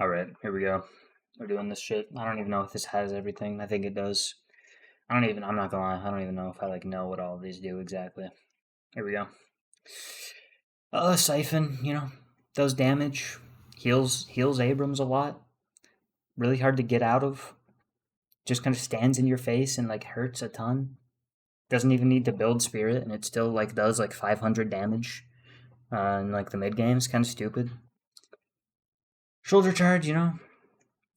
Alright, here we go. We're doing this shit. I don't even know if this has everything. I think it does. I'm not gonna lie, I don't even know if I know what all of these do exactly. Here we go. Siphon, does damage. Heals Abrams a lot. Really hard to get out of. Just kind of stands in your face and hurts a ton. Doesn't even need to build spirit and it still does 500 damage in the mid games. Kind of stupid. Shoulder charge,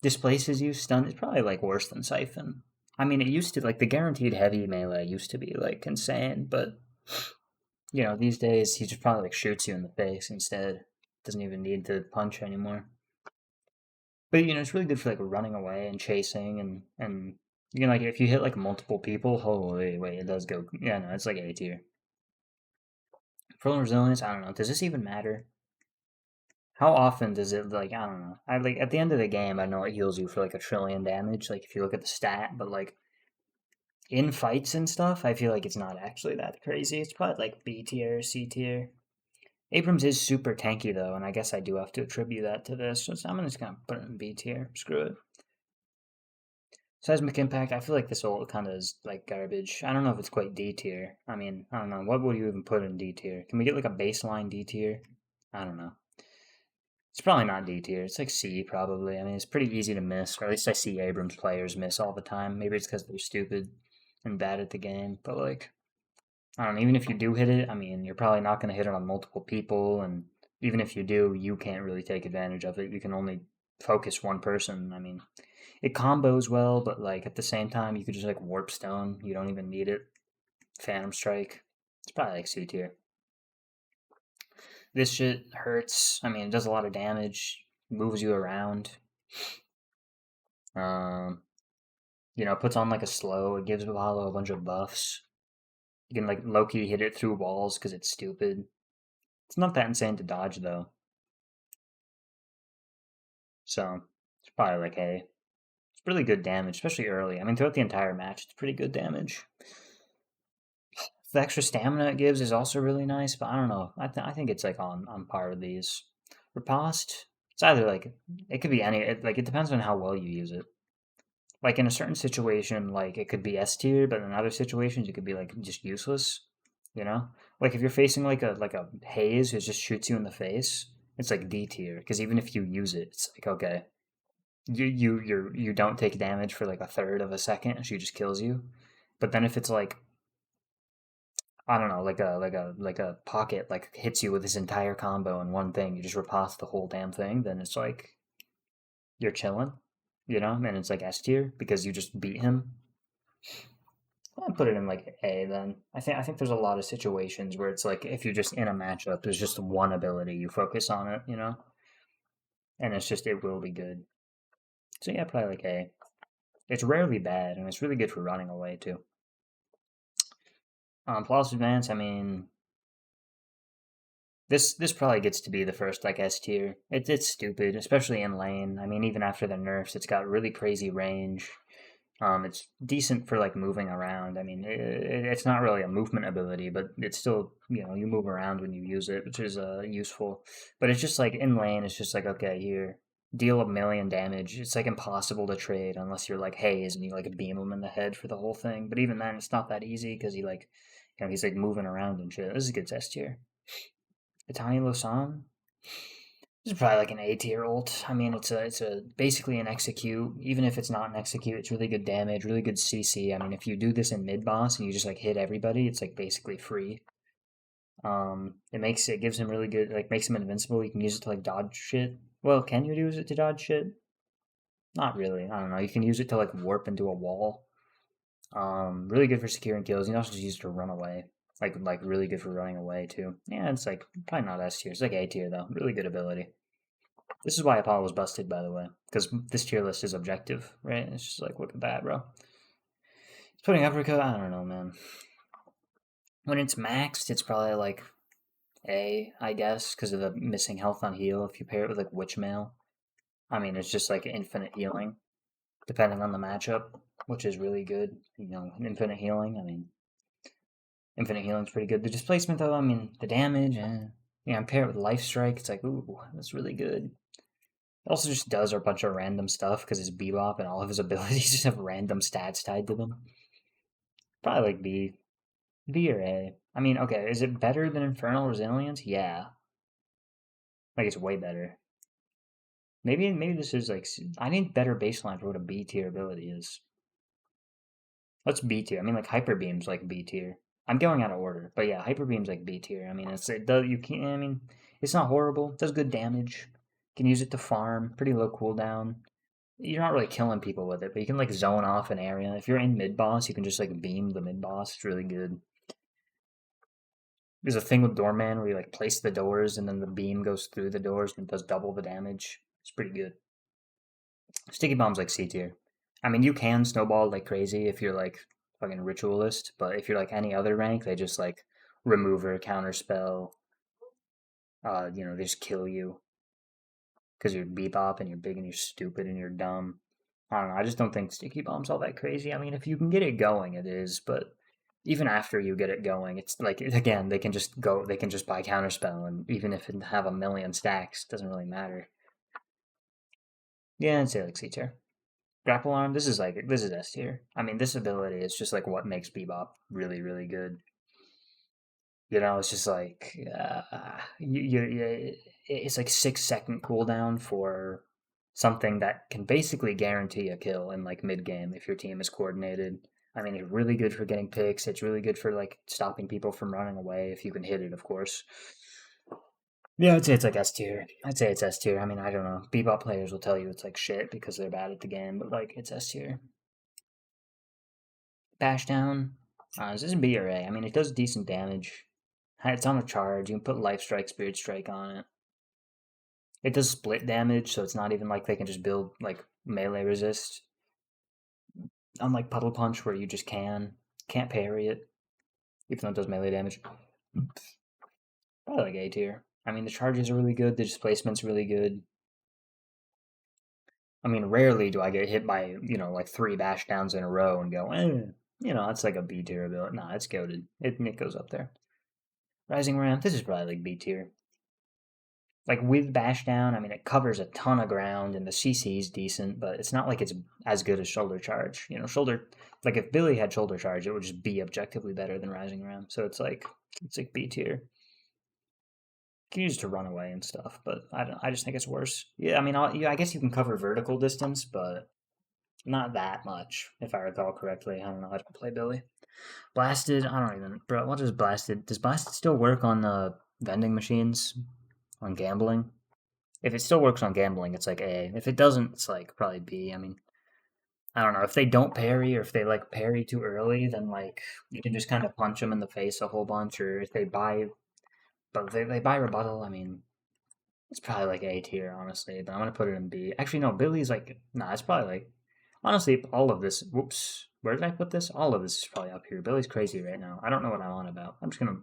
displaces you, stun. It's probably worse than Siphon. I mean, it used to the guaranteed heavy melee used to be insane, but these days he just probably shoots you in the face instead. Doesn't even need to punch anymore. But it's really good for running away and chasing and you can if you hit multiple people, holy wait, it does go. Yeah, no, it's A tier. Full resilience, I don't know. Does this even matter? How often does it I don't know. I at the end of the game I know it heals you for a trillion damage, if you look at the stat, but in fights and stuff, I feel it's not actually that crazy. It's probably B tier, C tier. Abrams is super tanky though, and I guess I do have to attribute that to this. So I'm just gonna put it in B tier. Screw it. Seismic impact, I feel this ult kind of is garbage. I don't know if it's quite D tier. I mean, I don't know. What would you even put in D tier? Can we get a baseline D tier? I don't know. It's probably not D tier. It's C probably. I mean, it's pretty easy to miss, or at least I see Abrams players miss all the time. Maybe it's because they're stupid and bad at the game, but I don't know, even if you do hit it, I mean, you're probably not going to hit it on multiple people, and even if you do, you can't really take advantage of it. You can only focus one person. I mean, it combos well, but at the same time, you could just warp stone. You don't even need it. Phantom strike. It's probably C tier. This shit hurts. I mean, it does a lot of damage. Moves you around. Um, puts on a slow. It gives Apollo a bunch of buffs. You can low-key hit it through walls because it's stupid. It's not that insane to dodge though. So it's probably A. It's really good damage, especially early. I mean, throughout the entire match, it's pretty good damage. The extra stamina it gives is also really nice, but I don't know. I think it's on par with these. Riposte, it's either it could be any. It depends on how well you use it. In a certain situation, it could be S tier, but in other situations, it could be just useless. You know, if you're facing a haze who just shoots you in the face, it's D tier because even if you use it, it's okay, you don't take damage for a third of a second, and she just kills you. But then if it's I don't know, like a pocket hits you with his entire combo in one thing, you just riposte the whole damn thing, then it's you're chilling, and it's S tier because you just beat him. I'd put it in A then. I think there's a lot of situations where it's if you're just in a matchup, there's just one ability, you focus on it, and it will be good. So yeah, probably A. It's rarely bad, and it's really good for running away too. Plus advance, I mean, this probably gets to be the first S tier. It's stupid, especially in lane. I mean, even after the nerfs, it's got really crazy range. It's decent for moving around. I mean, it's not really a movement ability, but it's still you move around when you use it, which is useful. But it's just in lane, it's just okay, here, deal 1,000,000 damage. It's impossible to trade unless you're Haze and you beam him in the head for the whole thing. But even then, it's not that easy because he's moving around and shit. This is a good test tier. Italian Losan. This is probably an A tier ult. I mean, it's a basically an execute. Even if it's not an execute, it's really good damage, really good CC. I mean, if you do this in mid boss and you just hit everybody, it's basically free. It gives him really good, makes him invincible. You can use it to dodge shit. Well, can you use it to dodge shit? Not really. I don't know. You can use it to warp into a wall. Really good for securing kills. You can also just use it to run away. Really good for running away too. Yeah, it's probably not S tier. It's A tier though. Really good ability. This is why Apollo was busted, by the way, because this tier list is objective, right? It's just look at that, bro. It's putting Uppercut, I don't know, man. When it's maxed, it's probably A, I guess, because of the missing health on heal. If you pair it with Witchmail, I mean, it's just infinite healing, depending on the matchup, which is really good. Infinite healing. I mean, infinite healing's pretty good. The displacement, though, I mean, the damage, pair it with Life Strike. It's ooh, that's really good. It also just does a bunch of random stuff because it's Bebop and all of his abilities just have random stats tied to them. Probably like B or A. I mean, okay, is it better than Infernal Resilience? Yeah, like it's way better. Maybe this is like I need better baseline for what a B tier ability is. What's B tier? I mean, like Hyper Beam's like B tier. I'm going out of order, but yeah, Hyper Beam's like B tier. I mean, it does you can't. I mean, it's not horrible. It does good damage. You can use it to farm. Pretty low cooldown. You're not really killing people with it, but you can like zone off an area. If you're in mid boss, you can just like beam the mid boss. It's really good. There's a thing with Doorman where you like place the doors and then the beam goes through the doors and does double the damage. It's pretty good. Sticky Bomb's like C tier. I mean, you can snowball like crazy if you're like fucking ritualist, but if you're like any other rank, they just like remover, counterspell, they just kill you because you're bebop and you're big and you're stupid and you're dumb. I don't know. I just don't think Sticky Bomb's all that crazy. I mean, if you can get it going, it is, but even after you get it going, it's like again, they can just buy counterspell, and even if it have a million stacks, it doesn't really matter. Yeah, I'd say like C tier. Grapple arm. This is S tier. I mean, this ability is just like what makes Bebop really really good. It's just like it's like 6 second cooldown for something that can basically guarantee a kill in like mid game if your team is coordinated. I mean, it's really good for getting picks. It's really good for like stopping people from running away if you can hit it, of course. Yeah, I'd say it's like S tier. I'd say it's S tier. I mean, I don't know. Bebop players will tell you it's like shit because they're bad at the game, but like it's S tier. Bash down. This is B or A. I mean, it does decent damage. It's on a charge. You can put Life Strike, Spirit Strike on it. It does split damage, so it's not even like they can just build like melee resist. Unlike Puddle Punch, where you just can't parry it, even though it does melee damage. Probably like A tier. I mean, the charges are really good. The displacement's really good. I mean, rarely do I get hit by like 3 bash downs in a row and go, it's like a B tier ability. Nah, it's goaded. It goes up there. Rising Ram. This is probably like B tier. Like with bash down, I mean, it covers a ton of ground and the CC is decent, but it's not like it's as good as shoulder charge. Shoulder, like if Billy had shoulder charge, it would just be objectively better than Rising Ram. So it's like B tier. You can use it to run away and stuff, but I just think it's worse. Yeah, I mean, I guess you can cover vertical distance, but not that much, if I recall correctly. I don't know. I don't play Billy. Blasted, I don't even, bro. What is Blasted? Does Blasted still work on the vending machines on gambling? If it still works on gambling, it's like A. If it doesn't, it's like probably B. I mean, I don't know. If they don't parry or if they like parry too early, then like you can just kind of punch them in the face a whole bunch. Or if they buy, but if they buy rebuttal, I mean, it's probably like A tier, honestly. But I'm gonna put it in B. Actually, no. Billy's like, nah. It's probably like, honestly, all of this. Whoops. Where did I put this? All of this is probably up here. Billy's crazy right now. I don't know what I'm on about.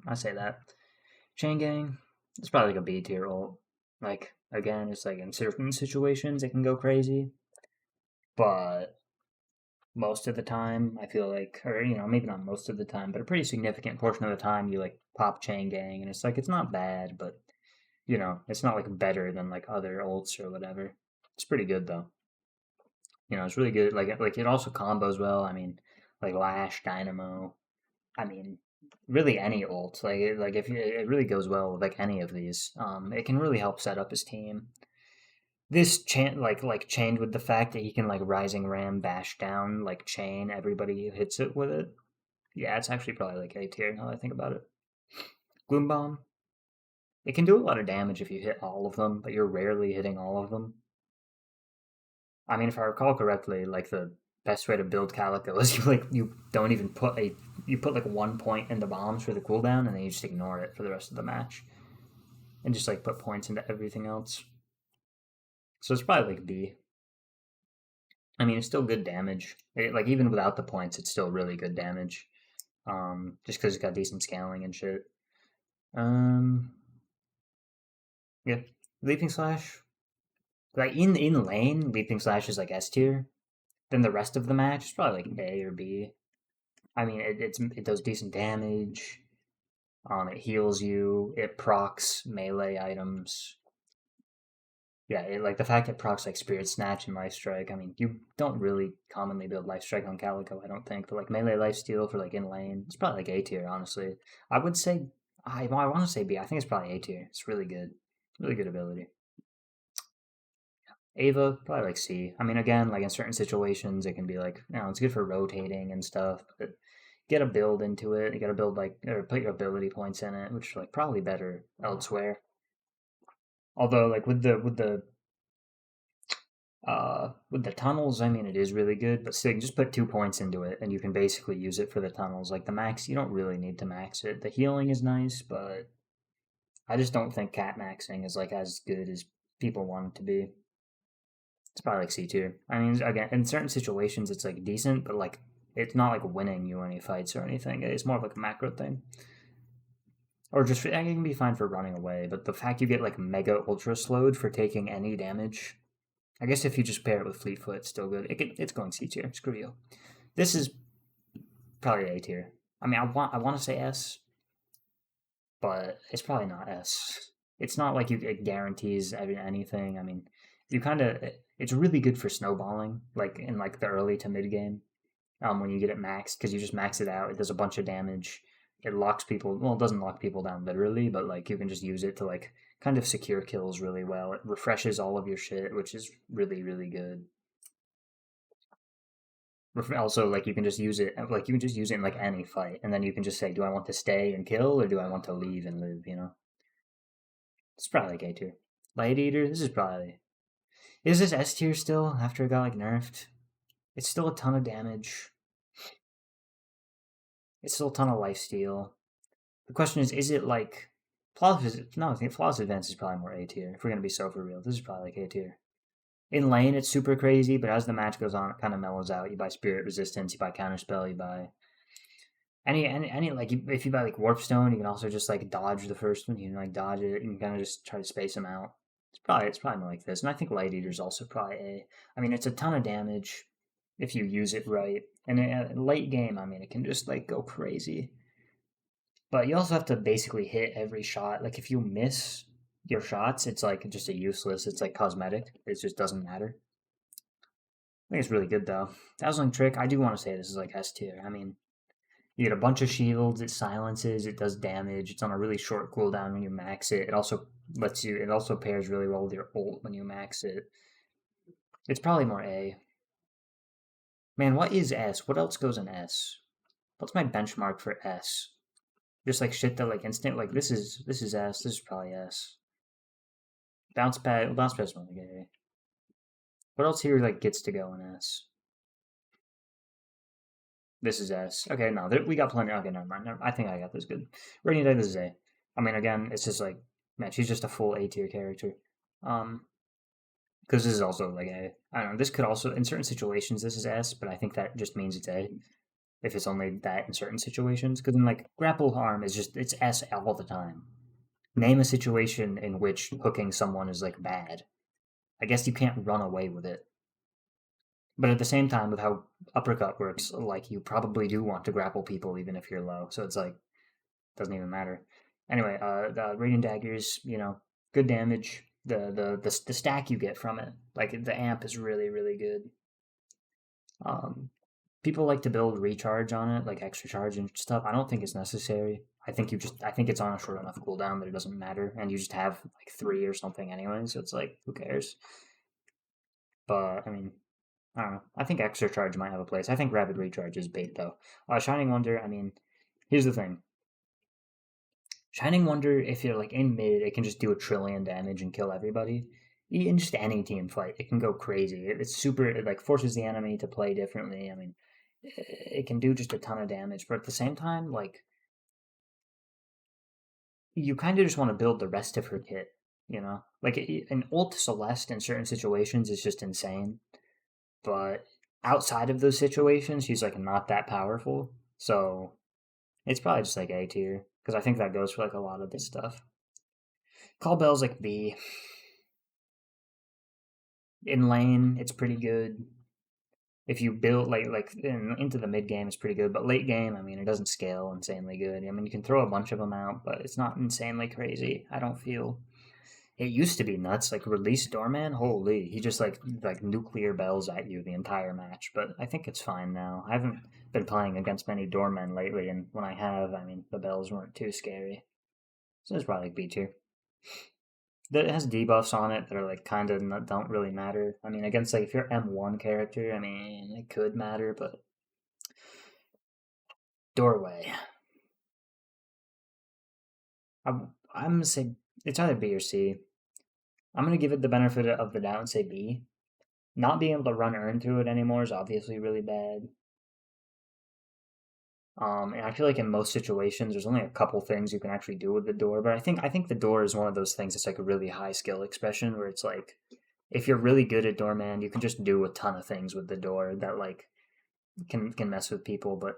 I say that. Chain Gang, it's probably like a B tier ult. Like, again, it's like in certain situations it can go crazy, but most of the time, I feel like, or maybe not most of the time, but a pretty significant portion of the time, you like pop Chain Gang, and it's like it's not bad, but it's not like better than like other ults or whatever. It's pretty good though. It's really good. Like it also combos well. I mean, like Lash, Dynamo. I mean, really any ult. Like if it really goes well with like any of these. It can really help set up his team. This chain like chained with the fact that he can like rising ram bash down like chain everybody who hits it with it. Yeah, it's actually probably like A tier now that I think about it. Gloom bomb. It can do a lot of damage if you hit all of them, but you're rarely hitting all of them. I mean, if I recall correctly, like the best way to build Calico is you don't even you put like 1 point into bombs for the cooldown, and then you just ignore it for the rest of the match, and just like put points into everything else. So it's probably like B. I mean, it's still good damage. Like even without the points, it's still really good damage. Just because it's got decent scaling and shit. Um, yeah, leaping slash. Like in lane, leaping slash is like S tier. Then the rest of the match is probably like A or B. I mean, it does decent damage. It heals you. It procs melee items. Yeah, like the fact it procs like Spirit Snatch and Life Strike. I mean, you don't really commonly build Life Strike on Calico, I don't think. But like melee Life Steal for like in lane, it's probably like A tier, honestly. I would say I want to say B. I think it's probably A tier. It's really good ability. Ava probably like C. I mean, again, like in certain situations, it can be like it's good for rotating and stuff. But get a build into it. You got to build like or put your ability points in it, which are like probably better elsewhere. Although like with the tunnels, I mean, it is really good, but still, you can just put 2 points into it, and you can basically use it for the tunnels. Like the max, you don't really need to max it. The healing is nice, but I just don't think cat maxing is like as good as people want it to be. It's probably like C tier. I mean, again, in certain situations, it's like decent, but like it's not like winning you any fights or anything. It's more of like a macro thing, or just it can be fine for running away. But the fact you get like mega ultra slowed for taking any damage, I guess if you just pair it with Fleetfoot, it's still good. It's going C tier. Screw you. This is probably A tier. I mean, I want to say S, but it's probably not S. It's not like it guarantees anything. I mean, you kind of it's really good for snowballing, like in like the early to mid game. When you get it maxed, because you just max it out, it does a bunch of damage. It locks people. Well, it doesn't lock people down literally, but like you can just use it to like kind of secure kills really well. It refreshes all of your shit, which is really good. Also, like you can just use it in like any fight, and then you can just say, do I want to stay and kill, or do I want to leave and live? It's probably like A tier. Light Eater, this is probably is this S tier still after it got like nerfed? It's still a ton of damage. It's still a ton of lifesteal. The question is it like flawless? No, I think flawless advance is probably more A tier. If we're gonna be so for real, this is probably like A tier. In lane, it's super crazy, but as the match goes on, it kind of mellows out. You buy Spirit Resistance, you buy Counterspell, you buy any like if you buy like Warp Stone, you can also just like dodge the first one. You can like dodge it and kind of just try to space them out. It's probably more like this, and I think Light Eater is also probably A. I mean, it's a ton of damage if you use it right, and in late game, I mean, it can just like go crazy. But you also have to basically hit every shot. Like if you miss your shots, it's like just a useless. It's like cosmetic. It just doesn't matter. I think it's really good though. Dazzling Trick. I do want to say this is like S tier. I mean, you get a bunch of shields, it silences, it does damage, it's on a really short cooldown when you max it. It also pairs really well with your ult when you max it. It's probably more A. Man, what is S? What else goes in S? What's my benchmark for S? Just like shit that like instant like this is S, this is probably S. Bounce pad's more like A. What else here like gets to go in S? This is S. Okay, no, we got plenty. Okay, never mind. I think I got this good. Radiant Egg, this is A. I mean, again, it's just like, man, she's just a full A tier character. Um, because this is also like A. I don't know. This could also, in certain situations, this is S, but I think that just means it's A if it's only that in certain situations. Because in like grapple harm is just it's S all the time. Name a situation in which hooking someone is like bad. I guess you can't run away with it. But at the same time, with how uppercut works, like you probably do want to grapple people even if you're low. So it's like doesn't even matter. Anyway, the radiant daggers, good damage. The stack you get from it, like the amp, is really good. Um, People like to build recharge on it, like extra charge and stuff. I don't think it's necessary. I think it's on a short enough cooldown that it doesn't matter, and you just have like three or something anyway. So it's like who cares? But I mean, I don't know. I think extra charge might have a place. I think rapid recharge is bait though. Shining Wonder. I mean, here's the thing. Shining Wonder, if you're like in mid, it can just do a trillion damage and kill everybody. In just any team fight, it can go crazy. It's super. It like forces the enemy to play differently. I mean, it can do just a ton of damage, but at the same time, like you kind of just want to build the rest of her kit. Like an ult Celeste in certain situations is just insane, but outside of those situations, she's like not that powerful. So it's probably just like A tier because I think that goes for like a lot of this stuff. Call Bell's like B. In lane, it's pretty good. If you build into the mid game, it's pretty good. But late game, I mean, it doesn't scale insanely good. I mean, you can throw a bunch of them out, but it's not insanely crazy. I don't feel. It used to be nuts, like release Doorman, holy, he just like nuclear bells at you the entire match. But I think it's fine now. I haven't been playing against many Doormen lately, and when I have, I mean the bells weren't too scary. So it's probably like B tier. That has debuffs on it that are like kind of don't really matter. I mean, against like if you're M1 character, I mean it could matter, but doorway. I'm gonna say it's either B or C. I'm gonna give it the benefit of the doubt and say B. Not being able to run earn through it anymore is obviously really bad. And I feel like in most situations, there's only a couple things you can actually do with the door. But I think the door is one of those things that's like a really high skill expression where it's like if you're really good at doorman, you can just do a ton of things with the door that like can mess with people. But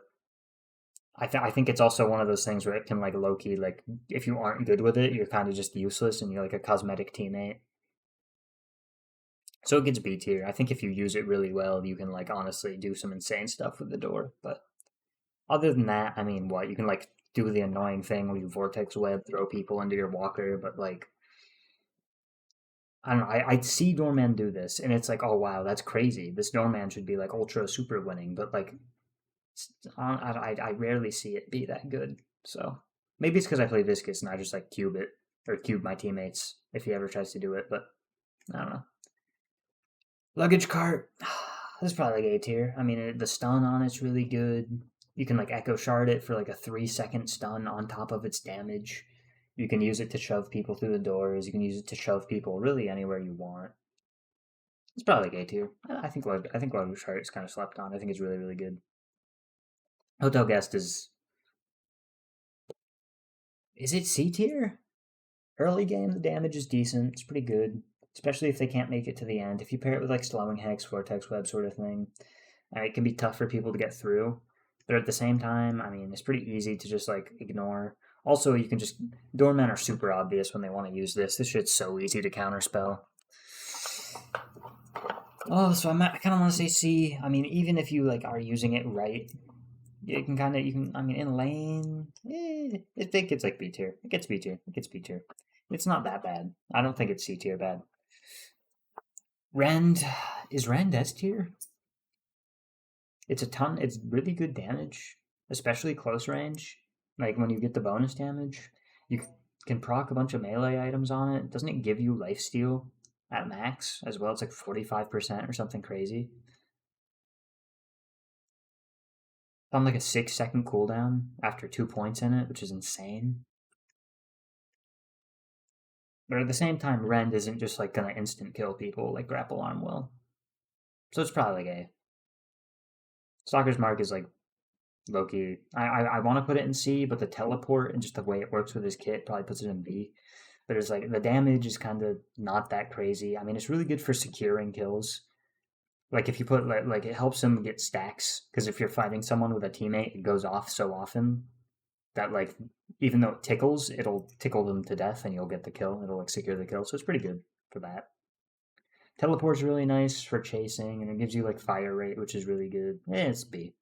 I think it's also one of those things where it can like low key like if you aren't good with it, you're kind of just useless and you're like a cosmetic teammate. So it gets B tier. I think if you use it really well, you can like honestly do some insane stuff with the door. But other than that, I mean, what you can like do the annoying thing where you vortex web, throw people into your walker, but like I don't know, I see Doorman do this, and it's like, oh wow, that's crazy. This Doorman should be like ultra super winning, but like I rarely see it be that good. So maybe it's because I play Viscous and I just like cube it or cube my teammates if he ever tries to do it, but I don't know. Luggage cart. This is probably like A tier. I mean, the stun on it's really good. You can like echo shard it for like a 3 second stun on top of its damage. You can use it to shove people through the doors. You can use it to shove people really anywhere you want. It's probably like A tier. I think luggage cart is kind of slept on. I think it's really really good. Hotel guest is it C tier? Early game the damage is decent. It's pretty good, especially if they can't make it to the end. If you pair it with like slowing hex, vortex web sort of thing, it can be tough for people to get through, but at the same time, I mean, it's pretty easy to just like ignore. Also, you can just doormen are super obvious when they want to use this. This shit's so easy to counterspell. Oh, so I kind of want to say C. I mean, even if you like are using it right, you can. I mean, in lane, it gets like B tier. It gets B tier. It gets B tier. It's not that bad. I don't think it's C tier bad. Rend is Rend S tier? It's a ton. It's really good damage, especially close range. Like when you get the bonus damage, you can proc a bunch of melee items on it. Doesn't it give you lifesteal at max as well? It's like 45% or something crazy. On like a 6 second cooldown after 2 points in it, which is insane. But at the same time, Rend isn't just like gonna instant kill people like Grapple Arm will. So it's probably like A. Stalker's Mark is like Loki. I want to put it in C, but the teleport and just the way it works with his kit probably puts it in B. But it's like the damage is kind of not that crazy. I mean, it's really good for securing kills. Like if you put like it helps him get stacks because if you're fighting someone with a teammate, it goes off so often that like even though it tickles, it'll tickle them to death and you'll get the kill. It'll like secure the kill, so it's pretty good for that. Teleport's really nice for chasing, and it gives you like fire rate, which is really good. It's B.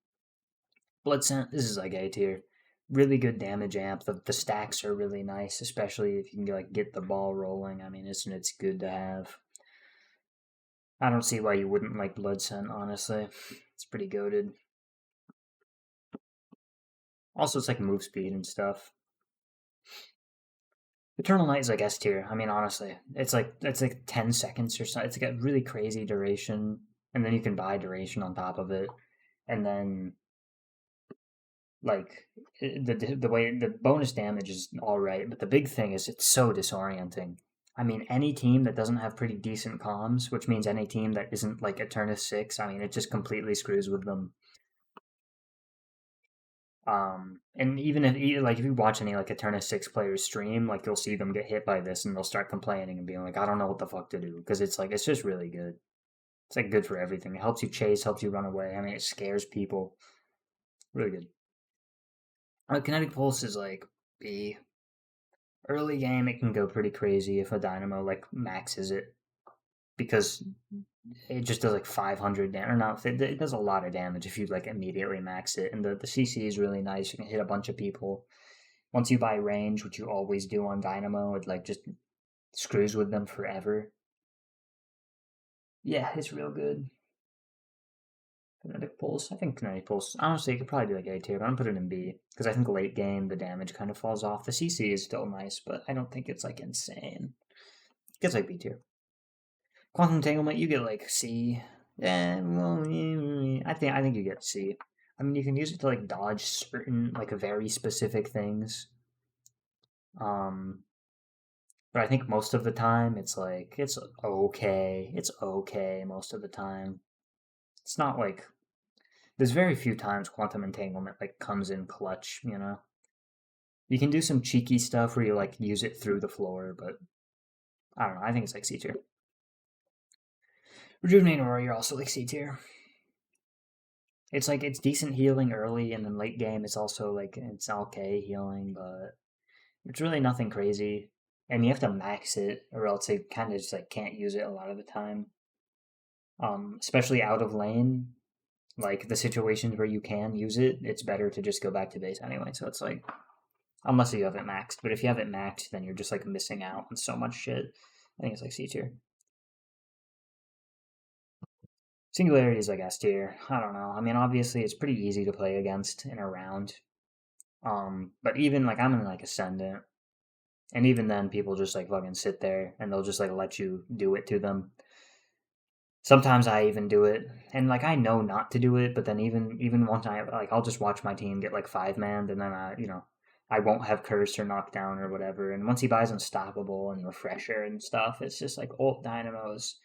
Blood Scent, this is like A tier. Really good damage amp. The stacks are really nice, especially if you can like get the ball rolling. I mean, it's good to have. I don't see why you wouldn't like Blood Scent, honestly. It's pretty goaded. Also, it's like move speed and stuff. Eternal Night is like S tier. I mean, honestly, it's like 10 seconds or so. It's like a really crazy duration, and then you can buy duration on top of it, and then like the way the bonus damage is all right, but the big thing is it's so disorienting. I mean, any team that doesn't have pretty decent comms, which means any team that isn't like Eternus 6, I mean, it just completely screws with them. And even if you watch any like Eternus 6 players stream, like you'll see them get hit by this and they'll start complaining and being like, I don't know what the fuck to do because it's like it's just really good. It's like good for everything. It helps you chase, helps you run away. I mean, it scares people. Really good. Kinetic Pulse is like B. Early game, it can go pretty crazy if a Dynamo like maxes it because it just does like 500 damage. Or not, it does a lot of damage if you like immediately max it. And the CC is really nice. You can hit a bunch of people. Once you buy range, which you always do on Dynamo, it like just screws with them forever. Yeah, it's real good. Kinetic Pulse. I think Kinetic Pulse, honestly, it could probably be like A tier, but I'm putting it in B. Because I think late game, the damage kind of falls off. The CC is still nice, but I don't think it's like insane. It gets like B tier. Quantum Entanglement, you get like C. Yeah, well, I think you get C. I mean, you can use it to like dodge certain like very specific things. Um, but I think most of the time it's like it's okay. It's okay most of the time. It's not like there's very few times quantum entanglement like comes in clutch, you know. You can do some cheeky stuff where you like use it through the floor, but I don't know. I think it's like C tier. Rejuvenate Aura, you're also like C tier. It's like it's decent healing early, and then late game it's also like it's okay healing, but it's really nothing crazy. And you have to max it, or else you kind of just like can't use it a lot of the time. Especially out of lane, like the situations where you can use it, it's better to just go back to base anyway. So it's like unless you have it maxed, but if you have it maxed, then you're just like missing out on so much shit. I think it's like C tier. Singularity is like S tier. I don't know. I mean, obviously, it's pretty easy to play against in a round. But even like I'm in like Ascendant, and even then, people just like fucking sit there and they'll just like let you do it to them. Sometimes I even do it, and like I know not to do it, but then even one time, like I'll just watch my team get like five man, and then I won't have curse or knockdown or whatever. And once he buys unstoppable and refresher and stuff, it's just like ult dynamos.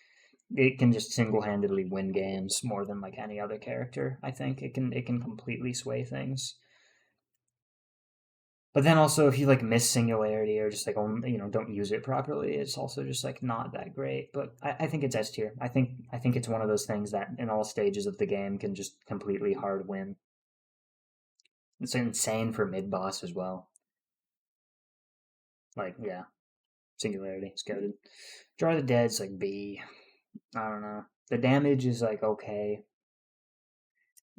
It can just single handedly win games more than like any other character. I think it can completely sway things. But then also, if you like miss singularity or just like don't use it properly, it's also just like not that great. But I think it's S tier. I think it's one of those things that in all stages of the game can just completely hard win. It's insane for mid boss as well. Like yeah, singularity is good. Jar of the Dead's like B. I don't know. The damage is like okay.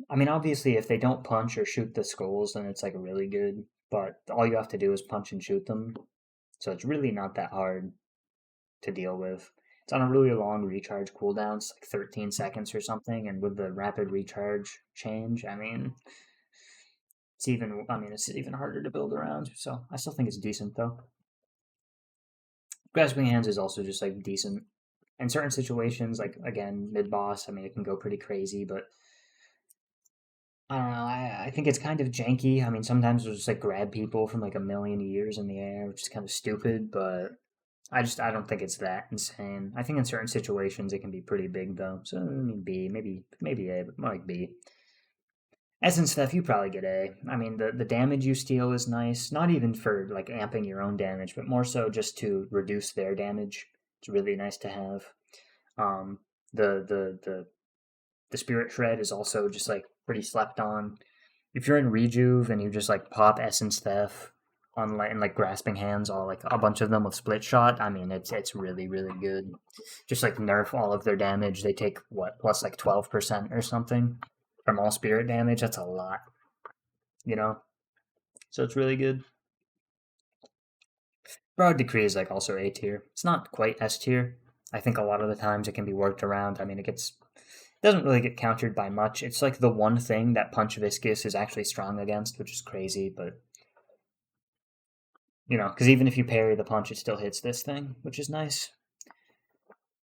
I mean, obviously, if they don't punch or shoot the skulls, then it's like really good. But all you have to do is punch and shoot them, so it's really not that hard to deal with. It's on a really long recharge cooldown, it's like 13 seconds or something, and with the rapid recharge change, it's even harder to build around. So I still think it's decent though. Grasping Hands is also just like decent. In certain situations, like again, mid boss, I mean it can go pretty crazy, but I don't know. I think it's kind of janky. I mean, sometimes it'll just like grab people from like a million years in the air, which is kind of stupid, but I don't think it's that insane. I think in certain situations it can be pretty big though. So I mean B, maybe A, but more like B. Essence stuff, you probably get A. I mean the damage you steal is nice. Not even for like amping your own damage, but more so just to reduce their damage. It's really nice to have. Um the spirit shred is also just like pretty slept on. If you're in Rejuve and you just like pop Essence Theft on like and like grasping hands, all like a bunch of them with split shot, I mean it's really really good. Just like nerf all of their damage. They take what plus like 12% or something from all spirit damage. That's a lot, you know. So it's really good. Broad Decree is like also A tier. It's not quite S tier. I think a lot of the times it can be worked around. I mean, it doesn't really get countered by much. It's like the one thing that Punch Viscous is actually strong against, which is crazy, but because even if you parry the punch, it still hits this thing, which is nice.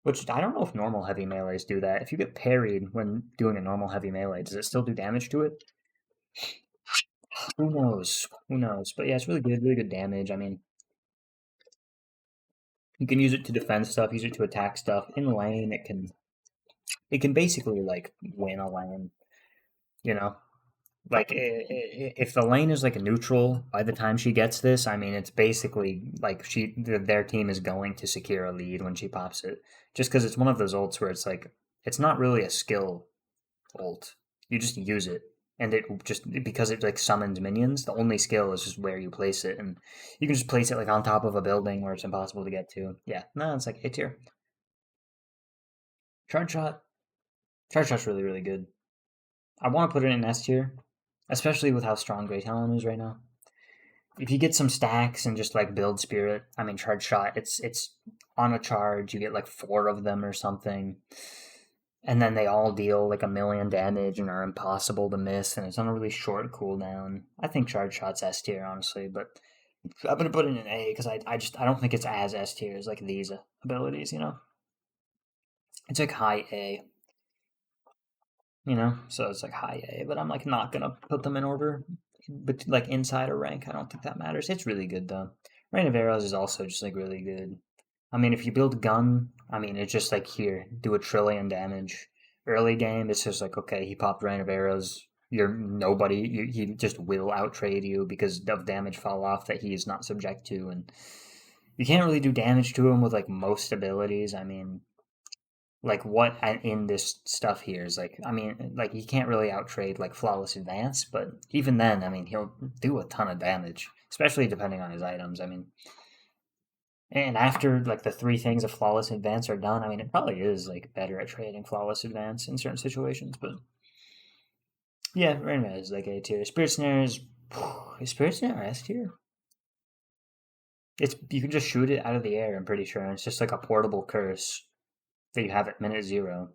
Which I don't know if normal heavy melees do that. If you get parried when doing a normal heavy melee, does it still do damage to it? Who knows? Who knows? But yeah, it's really good damage. I mean, you can use it to defend stuff, use it to attack stuff. In lane, it can basically like win a lane. You know, like if the lane is like a neutral by the time she gets this, I mean it's basically like their team is going to secure a lead when she pops it, just because it's one of those ults where it's like it's not really a skill ult, you just use it, and it just because it like summons minions, the only skill is just where you place it, and you can just place it like on top of a building where it's impossible to get to. Yeah, no, it's like A tier. Charge shot, charge shot's really good. I want to put it in S tier, especially with how strong Grey Talon is right now. if you get some stacks and just like build spirit, I mean charge shot, it's on a charge, you get like four of them or something. And then they all deal like a million damage and are impossible to miss, and it's on a really short cooldown. I think charge shot's S tier, honestly, but I'm gonna put it in A because I don't think it's as S tier as like these abilities, you know? It's like high A, you know? So it's like high A, but I'm like not gonna put them in order, but like inside a rank, I don't think that matters. It's really good though. Rain of Arrows is also just like really good. I mean, if you build gun, I mean, it's just like here, do a trillion damage. Early game, it's just like, okay, he popped Rain of Arrows. You're nobody. He just will outtrade you because of damage fall off that he is not subject to. And you can't really do damage to him with like most abilities. I mean, like what in this stuff here is like, I mean, like he can't really outtrade like Flawless Advance, but even then, I mean, he'll do a ton of damage, especially depending on his items. I mean, and after like the three things of flawless advance are done, I mean it probably is like better at trading flawless advance in certain situations. But yeah, Rain Man is like A tier. Spirit Snare is Spirit Snare S tier? It's you can just shoot it out of the air. I'm pretty sure. And it's just like a portable curse that you have at minute zero.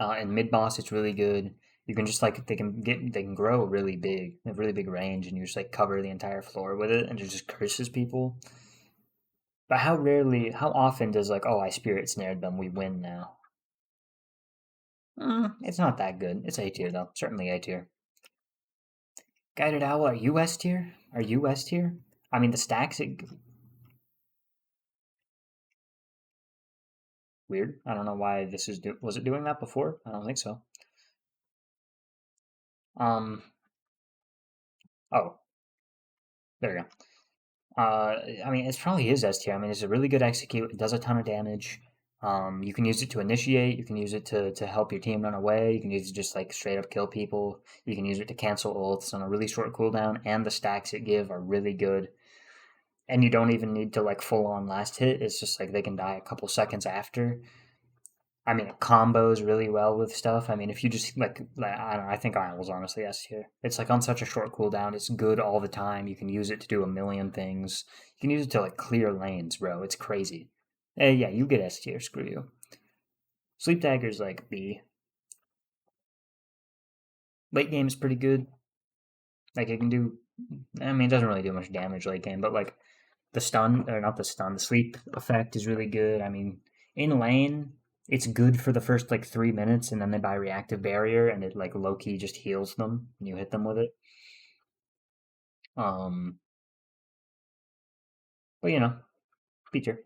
And mid boss, it's really good. You can just like they can grow really big, they have really big range, and you just like cover the entire floor with it, and it just curses people. But how often does like, oh, I spirit snared them, we win now? It's not that good. It's A tier though, certainly A tier. Guided Owl, are you S tier? Are you S tier? I mean, the stacks, weird. I don't know why this is was it doing that before? I don't think so. Um, oh, there we go. I mean, it's probably his S tier. I mean, it's a really good execute. It does a ton of damage. You can use it to initiate. You can use it to help your team run away. You can use it just like straight up kill people. You can use it to cancel ults on a really short cooldown. And the stacks it give are really good. And you don't even need to like full on last hit. It's just like they can die a couple seconds after. I mean, it combos really well with stuff. I mean, if you just like I don't know, I think Isle honestly S tier. It's like on such a short cooldown. It's good all the time. You can use it to do a million things. You can use it to like clear lanes, bro. It's crazy. Yeah, you get S tier. Screw you. Sleep Dagger's like B. Late game is pretty good. Like it can do. I mean, it doesn't really do much damage late game, but like the stun or not the stun, the sleep effect is really good. I mean, in lane, it's good for the first like 3 minutes, and then they buy reactive barrier, and it like low key just heals them, and you hit them with it. Um, but you know, B tier.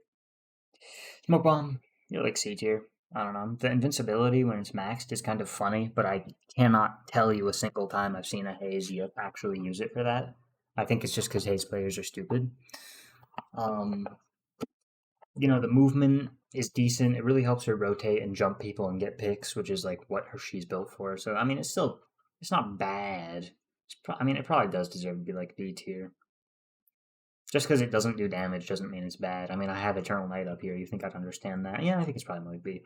Smoke bomb, you're like C tier. I don't know. The invincibility when it's maxed is kind of funny, but I cannot tell you a single time I've seen a Haze yet actually use it for that. I think it's just because Haze players are stupid. Um, the movement is decent. It really helps her rotate and jump people and get picks, which is like what she's built for. So I mean, it's not bad. I mean, it probably does deserve to be like B tier. Just because it doesn't do damage doesn't mean it's bad. I mean, I have Eternal Night up here. You think I'd understand that? Yeah, I think it's probably like B.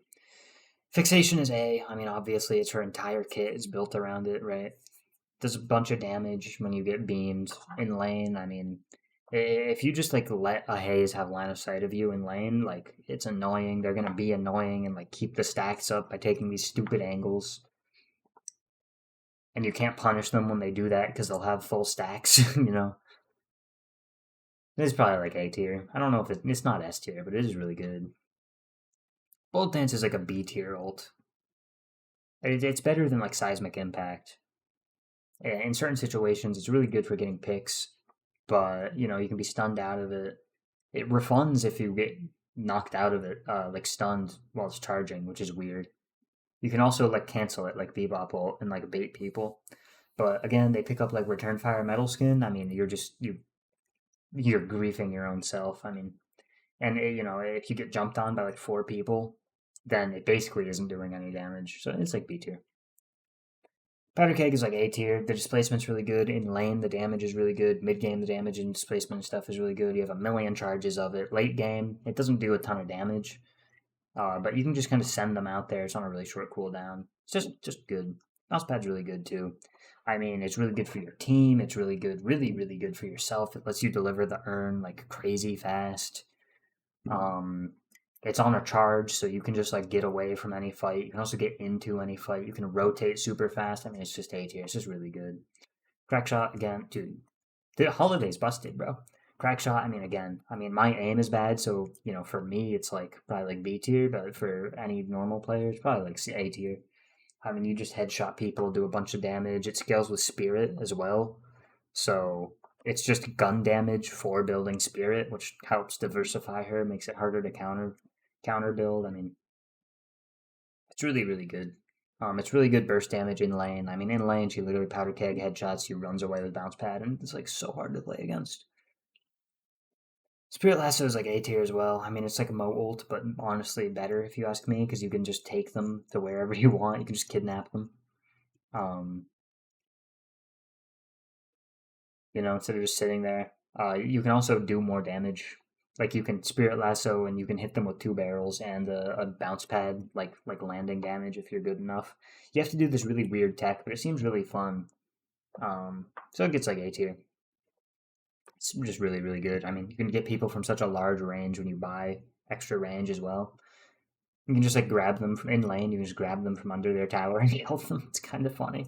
Fixation is A. I mean, obviously, it's her entire kit is built around it, right? Does a bunch of damage when you get beamed in lane. I mean, if you just like let a Haze have line of sight of you in lane, like it's annoying. They're gonna be annoying and like keep the stacks up by taking these stupid angles. And you can't punish them when they do that because they'll have full stacks, you know. It's probably like A tier. I don't know if it's not S tier, but it is really good. Bolt Dance is like a B tier ult. It's better than like Seismic Impact. In certain situations, it's really good for getting picks, but you can be stunned out of it. It refunds if you get knocked out of it, like stunned while it's charging, which is weird. You can also like cancel it, like Bebop ult, and like bait people. But again, they pick up like Return Fire Metal Skin. I mean, you're griefing your own self. I mean, and if you get jumped on by like four people, then it basically isn't doing any damage. So it's like B tier. Powder Keg is like A tier. The displacement's really good. In lane, the damage is really good. Mid game, the damage and displacement stuff is really good. You have a million charges of it. Late game, it doesn't do a ton of damage, but you can just kind of send them out there. It's on a really short cooldown. It's just good. Mousepad's really good too. I mean, it's really good for your team. It's really good, really, really good for yourself. It lets you deliver the urn like crazy fast. Um, it's on a charge, so you can just like get away from any fight. You can also get into any fight. You can rotate super fast. I mean, it's just A tier. It's just really good. Crack shot again, dude. The holiday's busted, bro. Crack shot. I mean, again. I mean, my aim is bad, so for me, it's like probably like B tier. But for any normal players, probably like A tier. I mean, you just headshot people, do a bunch of damage. It scales with spirit as well. So it's just gun damage for building spirit, which helps diversify her, makes it harder to counter build. I mean, it's really, really good. It's really good burst damage in lane. I mean, in lane, she literally powder keg headshots. She runs away with bounce pad, and it's like so hard to play against. Spirit Lasso is like A tier as well. I mean, it's like a Mo ult, but honestly better if you ask me, because you can just take them to wherever you want. You can just kidnap them. Um, instead of just sitting there. You can also do more damage. Like you can Spirit Lasso and you can hit them with two barrels and a bounce pad, like landing damage if you're good enough. You have to do this really weird tech, but it seems really fun. So it gets like A tier. It's just really, really good. I mean, you can get people from such a large range when you buy extra range as well. You can just like grab them from in lane. You can just grab them from under their tower and kill them. It's kind of funny.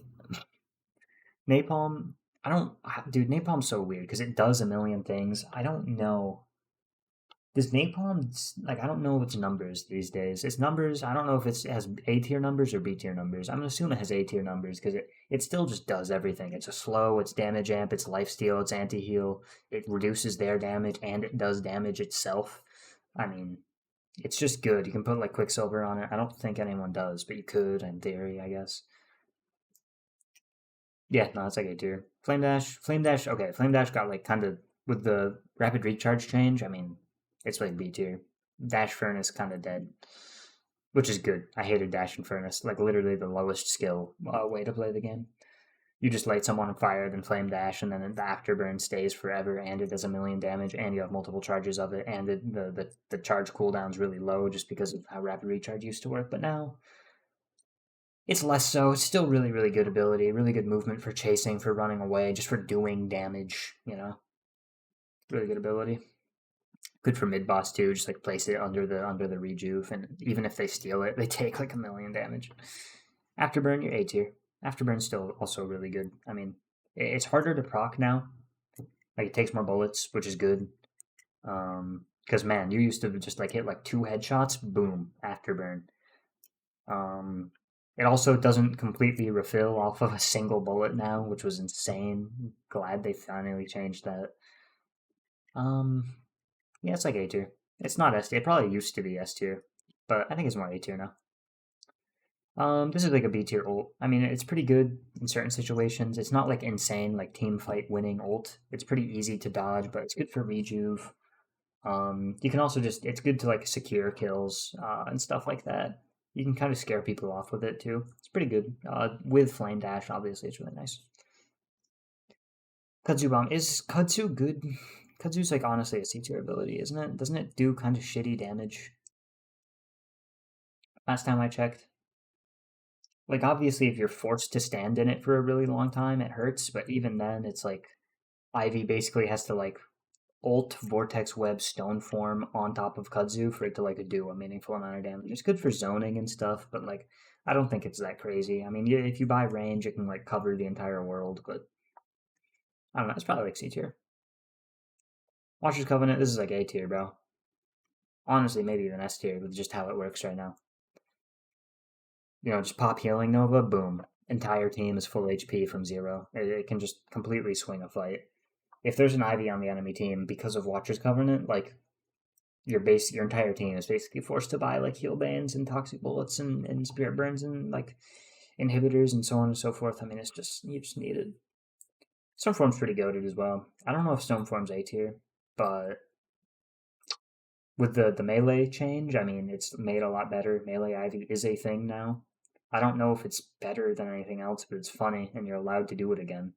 Napalm, I don't, dude. Napalm's so weird because it does a million things. I don't know. Does Napalm like I don't know its numbers these days. Its numbers, I don't know if it has A tier numbers or B tier numbers. I'm gonna assume it has A tier numbers because it still just does everything. It's a slow, it's damage amp, it's lifesteal, it's anti heal. It reduces their damage and it does damage itself. I mean, it's just good. You can put like Quicksilver on it. I don't think anyone does, but you could in theory, I guess. Yeah, no, it's like A tier. Flame Dash. Okay, Flame Dash got like kind of with the rapid recharge change. I mean, it's like B tier. Dash Furnace kind of dead, which is good. I hated Dash and Furnace, like literally the lowest skill way to play the game. You just light someone on fire, then Flame Dash, and then the afterburn stays forever, and it does a million damage, and you have multiple charges of it, and the charge cooldown's really low just because of how rapid recharge used to work. But now it's less so. It's still really, really good ability, really good movement for chasing, for running away, just for doing damage. Really good ability. Good for mid boss too. Just like place it under the rejuve, and even if they steal it, they take like a million damage. Afterburn, you're A tier. Afterburn's still also really good. I mean, it's harder to proc now. Like it takes more bullets, which is good. Because man, you used to just like hit like two headshots, boom, afterburn. Um, it also doesn't completely refill off of a single bullet now, which was insane. Glad they finally changed that. Um, yeah, it's like A tier. It's not S tier. It probably used to be S tier, but I think it's more A tier now. This is like a B tier ult. I mean, it's pretty good in certain situations. It's not like insane, like team fight winning ult. It's pretty easy to dodge, but it's good for rejuve. You can also it's good to like secure kills and stuff like that. You can kind of scare people off with it too. It's pretty good. With Flame Dash, obviously, it's really nice. Kudzu Bomb. Is Kudzu good? Kudzu's like honestly a C tier ability, isn't it? Doesn't it do kind of shitty damage? Last time I checked. Like obviously if you're forced to stand in it for a really long time, it hurts, but even then it's like Ivy basically has to like ult Vortex Web Stone Form on top of Kudzu for it to like do a meaningful amount of damage. It's good for zoning and stuff, but like I don't think it's that crazy. I mean, yeah, if you buy range, it can like cover the entire world, but I don't know. It's probably like C tier. Watcher's Covenant. This is like A tier, bro. Honestly, maybe even S tier with just how it works right now. Just pop healing Nova, boom. Entire team is full HP from zero. It can just completely swing a fight. If there's an Ivy on the enemy team because of Watcher's Covenant, like your entire team is basically forced to buy like heal bands and toxic bullets and spirit burns and like inhibitors and so on and so forth. I mean, it's just you just need it. Stoneform's pretty goated as well. I don't know if Stoneform's A tier, but with the melee change, I mean, it's made a lot better. Melee Ivy is a thing now. I don't know if it's better than anything else, but it's funny, and you're allowed to do it again.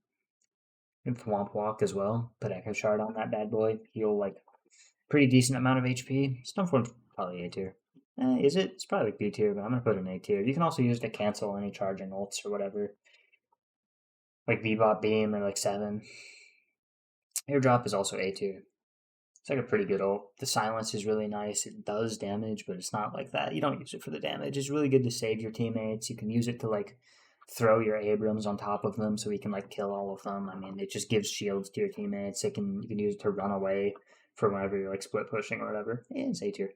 And Thwomp Walk as well. Put Echo Shard on that bad boy. Heal like pretty decent amount of HP. Stoneform's probably A tier. Is it? It's probably like B tier, but I'm gonna put it in A tier. You can also use it to cancel any charging ults or whatever, like Bebop Beam or like 7. Airdrop is also A tier. It's like a pretty good ult. The silence is really nice. It does damage, but it's not like that. You don't use it for the damage. It's really good to save your teammates. You can use it to like throw your Abrams on top of them so he can like kill all of them. I mean, it just gives shields to your teammates. You can use it to run away from whenever you're like split pushing or whatever. Yeah, it's A tier.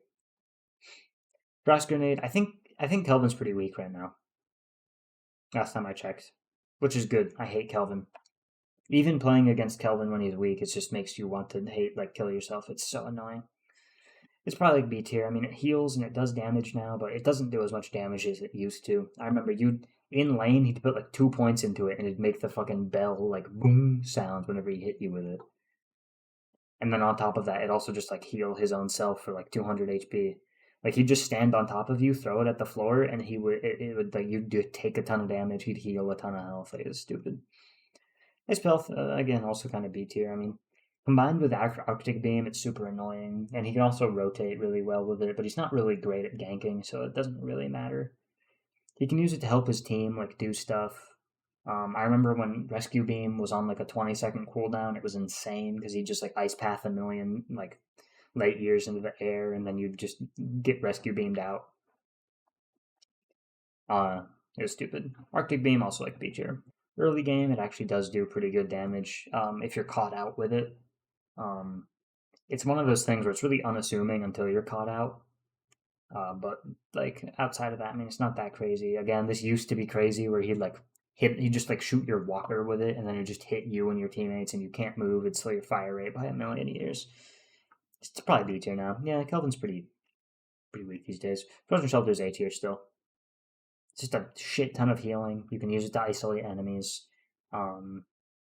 Frost grenade. I think Kelvin's pretty weak right now. Last time I checked, which is good. I hate Kelvin. Even playing against Kelvin when he's weak, it just makes you want to hate like kill yourself. It's so annoying. It's probably like B tier. I mean, it heals and it does damage now, but it doesn't do as much damage as it used to. I remember you in lane, he'd put like 2 points into it, and it'd make the fucking bell like boom sound whenever he hit you with it. And then on top of that, it also just like heal his own self for like 200 HP. Like he'd just stand on top of you, throw it at the floor, and it would like you'd take a ton of damage. He'd heal a ton of health. Like it was stupid. His spell again also kind of B tier. I mean, combined with Arctic Beam, it's super annoying, and he can also rotate really well with it. But he's not really great at ganking, so it doesn't really matter. He can use it to help his team like do stuff. I remember when Rescue Beam was on like a 20-second cooldown, it was insane because he just like ice path a million like light years into the air, and then you'd just get Rescue Beamed out. It was stupid. Arctic Beam also like B tier. Early game, it actually does do pretty good damage if you're caught out with it. Um, it's one of those things where it's really unassuming until you're caught out. But like outside of that, I mean, it's not that crazy. Again, this used to be crazy where he'd just like shoot your walker with it, and then it just hit you and your teammates, and you can't move. It'd slow your fire rate by a million years. It's probably B tier now. Yeah, Kelvin's pretty weak these days. Frozen Shelter is A tier still. It's just a shit ton of healing. You can use it to isolate enemies. Um,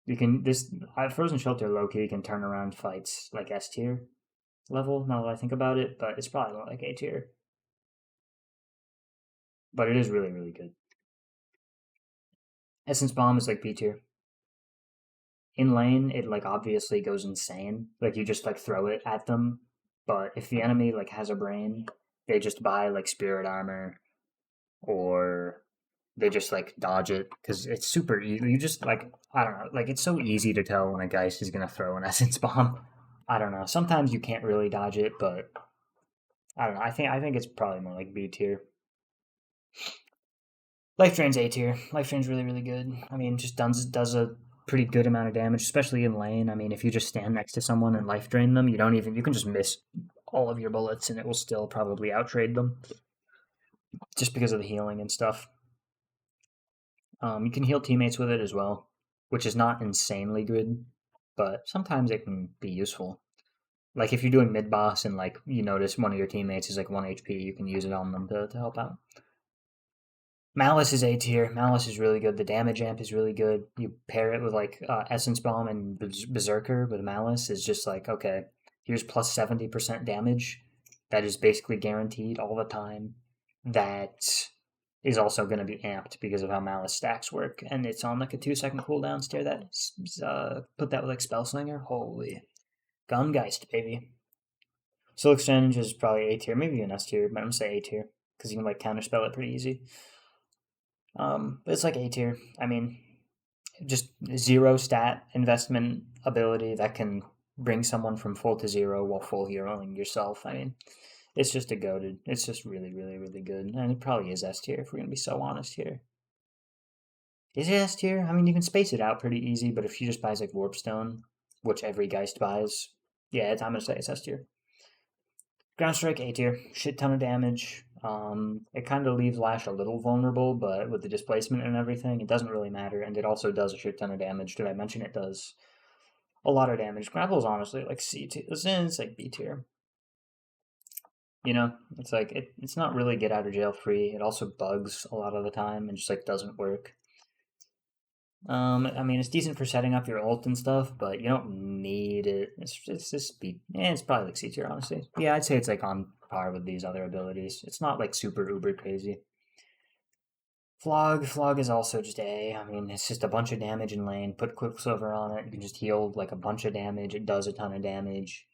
you can this Frozen Shelter low key can turn around fights like S tier level. Now that I think about it, but it's probably more like A tier. But it is really good. Essence Bomb is like B tier. In lane, it like obviously goes insane. Like you just like throw it at them, but if the enemy like has a brain, they just buy like spirit armor or they just like dodge it because it's super easy. You just like I don't know, like it's so easy to tell when a Geist is gonna throw an essence bomb. I don't know. Sometimes you can't really dodge it, but I don't know. I think it's probably more like B tier. Life Drain's A tier. Life Drain's really good. I mean, just does a pretty good amount of damage, especially in lane. I mean, if you just stand next to someone and life drain them, you can just miss all of your bullets and it will still probably outtrade them just because of the healing and stuff. You can heal teammates with it as well, which is not insanely good, but sometimes it can be useful. Like if you're doing mid boss and like you notice one of your teammates is like 1 HP, you can use it on them to help out. Malice is A tier. Malice is really good. The damage amp is really good. You pair it with like Essence Bomb and Berserker with Malice is just like, okay, here's plus 70% damage. That is basically guaranteed all the time. That is also going to be amped because of how Malice stacks work. And it's on like a 2-second cooldown. Stare that. Put that with like Spellslinger. Holy. Gungeist, baby. Soul Exchange is probably A tier. Maybe an S tier, but I'm going to say A tier because you can like counterspell it pretty easy. It's like A tier. I mean, just zero stat investment ability that can bring someone from full to zero while full heroing yourself. I mean, it's just a goated. It's just really good. And it probably is S tier if we're going to be so honest here. Is it S tier? I mean, you can space it out pretty easy, but if you just buys like Warpstone, which every Geist buys, yeah, I'm going to say it's S tier. Ground Strike A tier. Shit ton of damage. It kind of leaves Lash a little vulnerable, but with the displacement and everything, it doesn't really matter. And it also does a shit ton of damage. Did I mention it does a lot of damage? Grapple is honestly like C tier. It's like B tier. You know, it's like it's not really get out of jail free. It also bugs a lot of the time and just like doesn't work. I mean, it's decent for setting up your ult and stuff, but you don't need it. It's just B. Yeah, it's probably like C tier, honestly. Yeah, I'd say it's like on par with these other abilities. It's not like super uber crazy. Flog is also just A. I mean, it's just a bunch of damage in lane. Put Quicksilver on it. You can just heal like a bunch of damage. It does a ton of damage.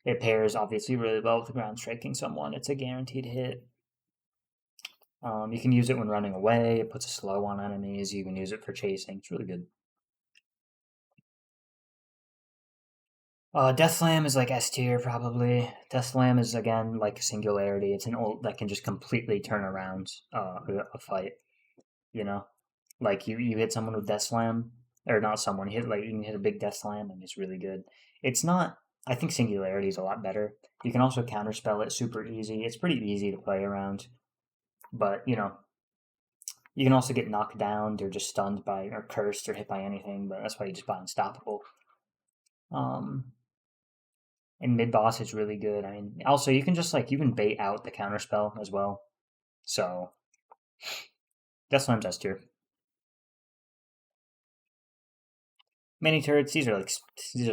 It pairs obviously really well with ground striking someone. It's a guaranteed hit. You can use it when running away. It puts a slow on enemies. You can use it for chasing. It's really good. Death Slam is like S tier probably. Death Slam is again like Singularity. It's an ult that can just completely turn around a fight. You know, like you hit someone with Death Slam, or not someone. You hit like you can hit a big Death Slam, and it's really good. It's not. I think Singularity is a lot better. You can also counterspell it super easy. It's pretty easy to play around, but you can also get knocked down or just stunned by or cursed or hit by anything. But that's why you just buy Unstoppable. Um, and mid boss is really good. I mean, also you can just like you can bait out the counterspell as well. So that's what I'm just here. Mini turrets, these are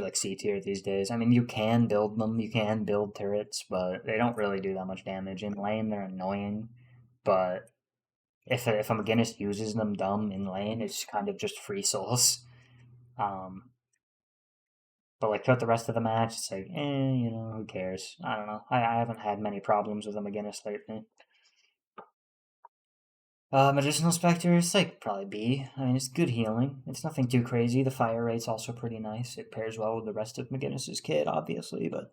like C tier these days. I mean, you can build them, you can build turrets, but they don't really do that much damage. In lane, they're annoying, but if a McGinnis uses them dumb in lane, it's kind of just free souls. Um, but like throughout the rest of the match, it's like, who cares? I don't know. I haven't had many problems with a McGinnis lately. Medicinal Spectre, it's like probably B. I mean, it's good healing. It's nothing too crazy. The fire rate's also pretty nice. It pairs well with the rest of McGinnis's kit, obviously, but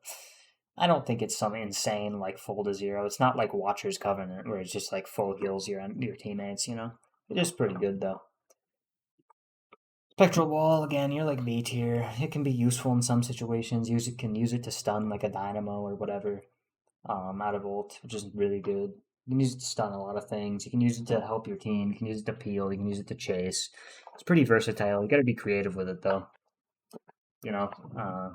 I don't think it's some insane like full to zero. It's not like Watcher's Covenant where it's just like full heals your teammates. It is pretty good though. Spectral Wall, again, you're like B tier. It can be useful in some situations. Can use it to stun like a dynamo or whatever. Out of ult, which is really good. You can use it to stun a lot of things. You can use it to help your team. You can use it to peel. You can use it to chase. It's pretty versatile. You got to be creative with it though. You know, uh,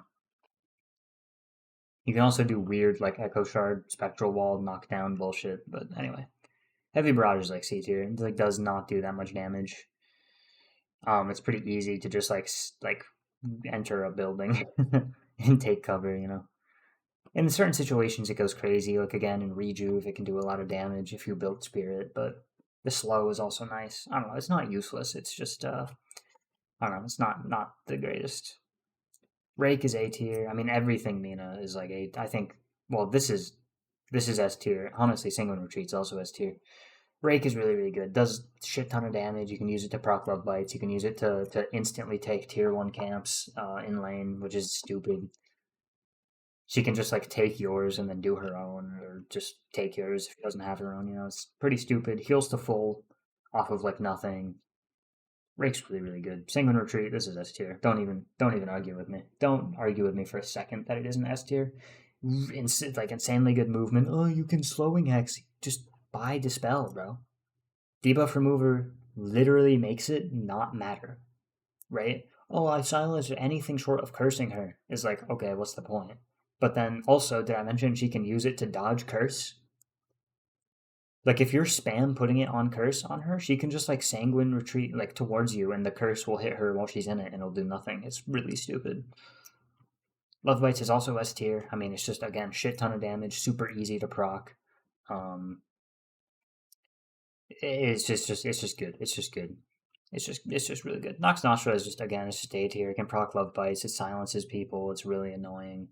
you can also do weird like Echo Shard, Spectral Wall, knockdown bullshit. But anyway, Heavy Barrage is like C tier. It like does not do that much damage. It's pretty easy to just like enter a building and take cover. In certain situations, it goes crazy. Like again, in Rejuve, it can do a lot of damage if you build Spirit, but the slow is also nice. I don't know. It's not useless. It's just I don't know. It's not the greatest. Rake is A tier. I mean, everything Mina is like A. I think. Well, this is S tier. Honestly, Single Retreat's also S tier. Rake is really really good. Does shit ton of damage. You can use it to proc love bites. You can use it to instantly take tier 1 camps in lane, which is stupid. She can just like take yours and then do her own, or just take yours if she doesn't have her own. It's pretty stupid. Heals to full off of like nothing. Rake's really really good. Sanguine Retreat. This is S tier. Don't even argue with me. Don't argue with me for a second that it isn't S tier. Like insanely good movement. Oh, you can slowing hex. Just buy dispel, bro. Debuff remover literally makes it not matter, right? Oh, I silenced anything short of cursing her. Is like, okay, what's the point? But then also, did I mention she can use it to dodge curse? Like if you're spam putting it on curse on her, she can just like sanguine retreat like towards you, and the curse will hit her while she's in it, and it'll do nothing. It's really stupid. Love Bites is also S tier. I mean, it's just again shit ton of damage, super easy to proc. Um, it's just good. It's just good. It's just really good. Nox Nostra is just again it's just A tier. It can proc Love Bites. It silences people. It's really annoying.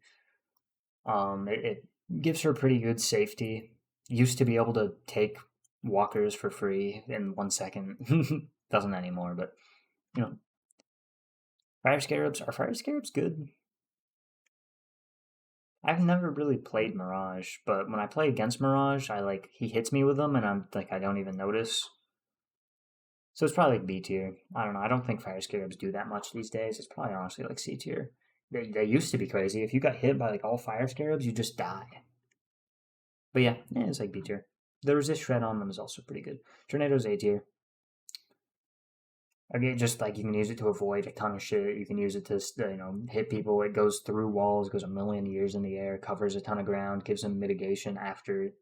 It gives her pretty good safety. Used to be able to take walkers for free in 1 second. Doesn't anymore, but you know, fire scarabs are fire scarabs good. I've never really played Mirage, but when I play against Mirage, I like he hits me with them, and I'm like I don't even notice. So it's probably like B tier. I don't know. I don't think fire scarabs do that much these days. It's probably honestly like C tier. They used to be crazy. If you got hit by like all fire scarabs, you just die. But yeah, it's like B tier. The resist shred on them is also pretty good. Tornado's A tier. Again, just like you can use it to avoid a ton of shit. You can use it to hit people. It goes through walls, goes a million years in the air, covers a ton of ground, gives them mitigation after.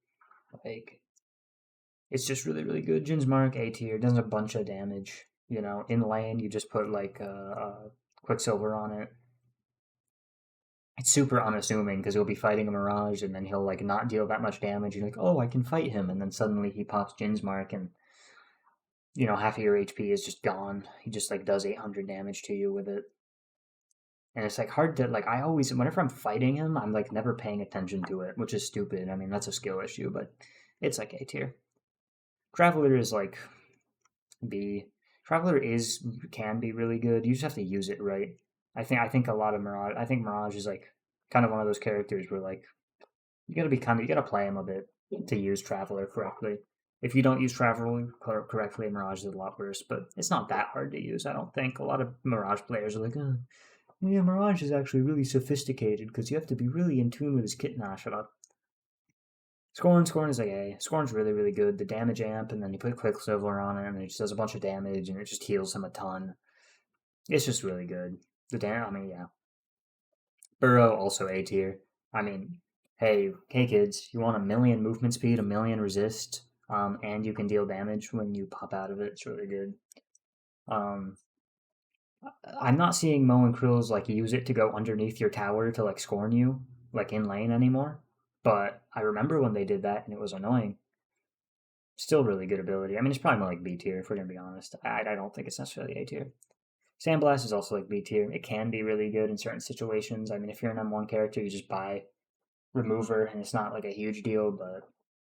Like it's just really really good. Jin's Mark A tier does a bunch of damage. In lane you just put like Quicksilver on it. It's super unassuming because you'll be fighting a Mirage and then he'll like not deal that much damage. You're like, oh, I can fight him, and then suddenly he pops Jin's Mark and half of your HP is just gone. He just like does 800 damage to you with it. And it's like hard to like I always whenever I'm fighting him, I'm like never paying attention to it, which is stupid. I mean, that's a skill issue, but it's like A tier. Traveler is like B. Traveler is can be really good. You just have to use it right. I think a lot of Mirage. I think Mirage is like kind of one of those characters where like you gotta play him a bit to use Traveler correctly. If you don't use Traveler correctly, Mirage is a lot worse. But it's not that hard to use. I don't think a lot of Mirage players are like, yeah, Mirage is actually really sophisticated because you have to be really in tune with his kit. Nah, shut up. Scorn is like A. Scorn's really, really good. The damage amp, and then you put Quicksilver on it, and it just does a bunch of damage, and it just heals him a ton. It's just really good. I mean, yeah. Burrow, also A tier. I mean, hey kids, you want a million movement speed, a million resist, and you can deal damage when you pop out of it. It's really good. Um, I'm not seeing Mo and Krills like use it to go underneath your tower to like scorn you, like in lane anymore. But I remember when they did that, and it was annoying. Still really good ability. I mean, it's probably more like B tier, if we're gonna be honest. I don't think it's necessarily A tier. Sandblast is also like B tier. It can be really good in certain situations. I mean, if you're an M1 character, you just buy Remover, and it's not like a huge deal, but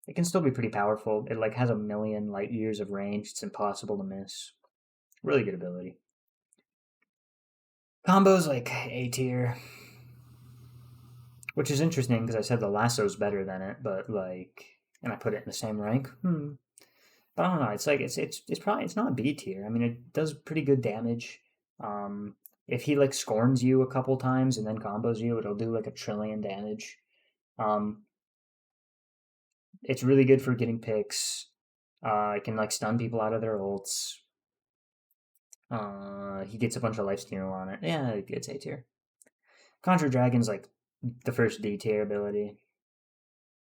it can still be pretty powerful. It like has a million light years of range. It's impossible to miss. Really good ability. Combos like A tier, which is interesting because I said the lasso's better than it, but like, and I put it in the same rank. But I don't know. It's like it's probably it's not B tier. I mean, it does pretty good damage. If he like scorns you a couple times and then combos you, it'll do like a trillion damage. Um, it's really good for getting picks. It can like stun people out of their ults. He gets a bunch of lifesteal on it. Yeah, it's A tier. Conjure Dragon's like the first D tier ability.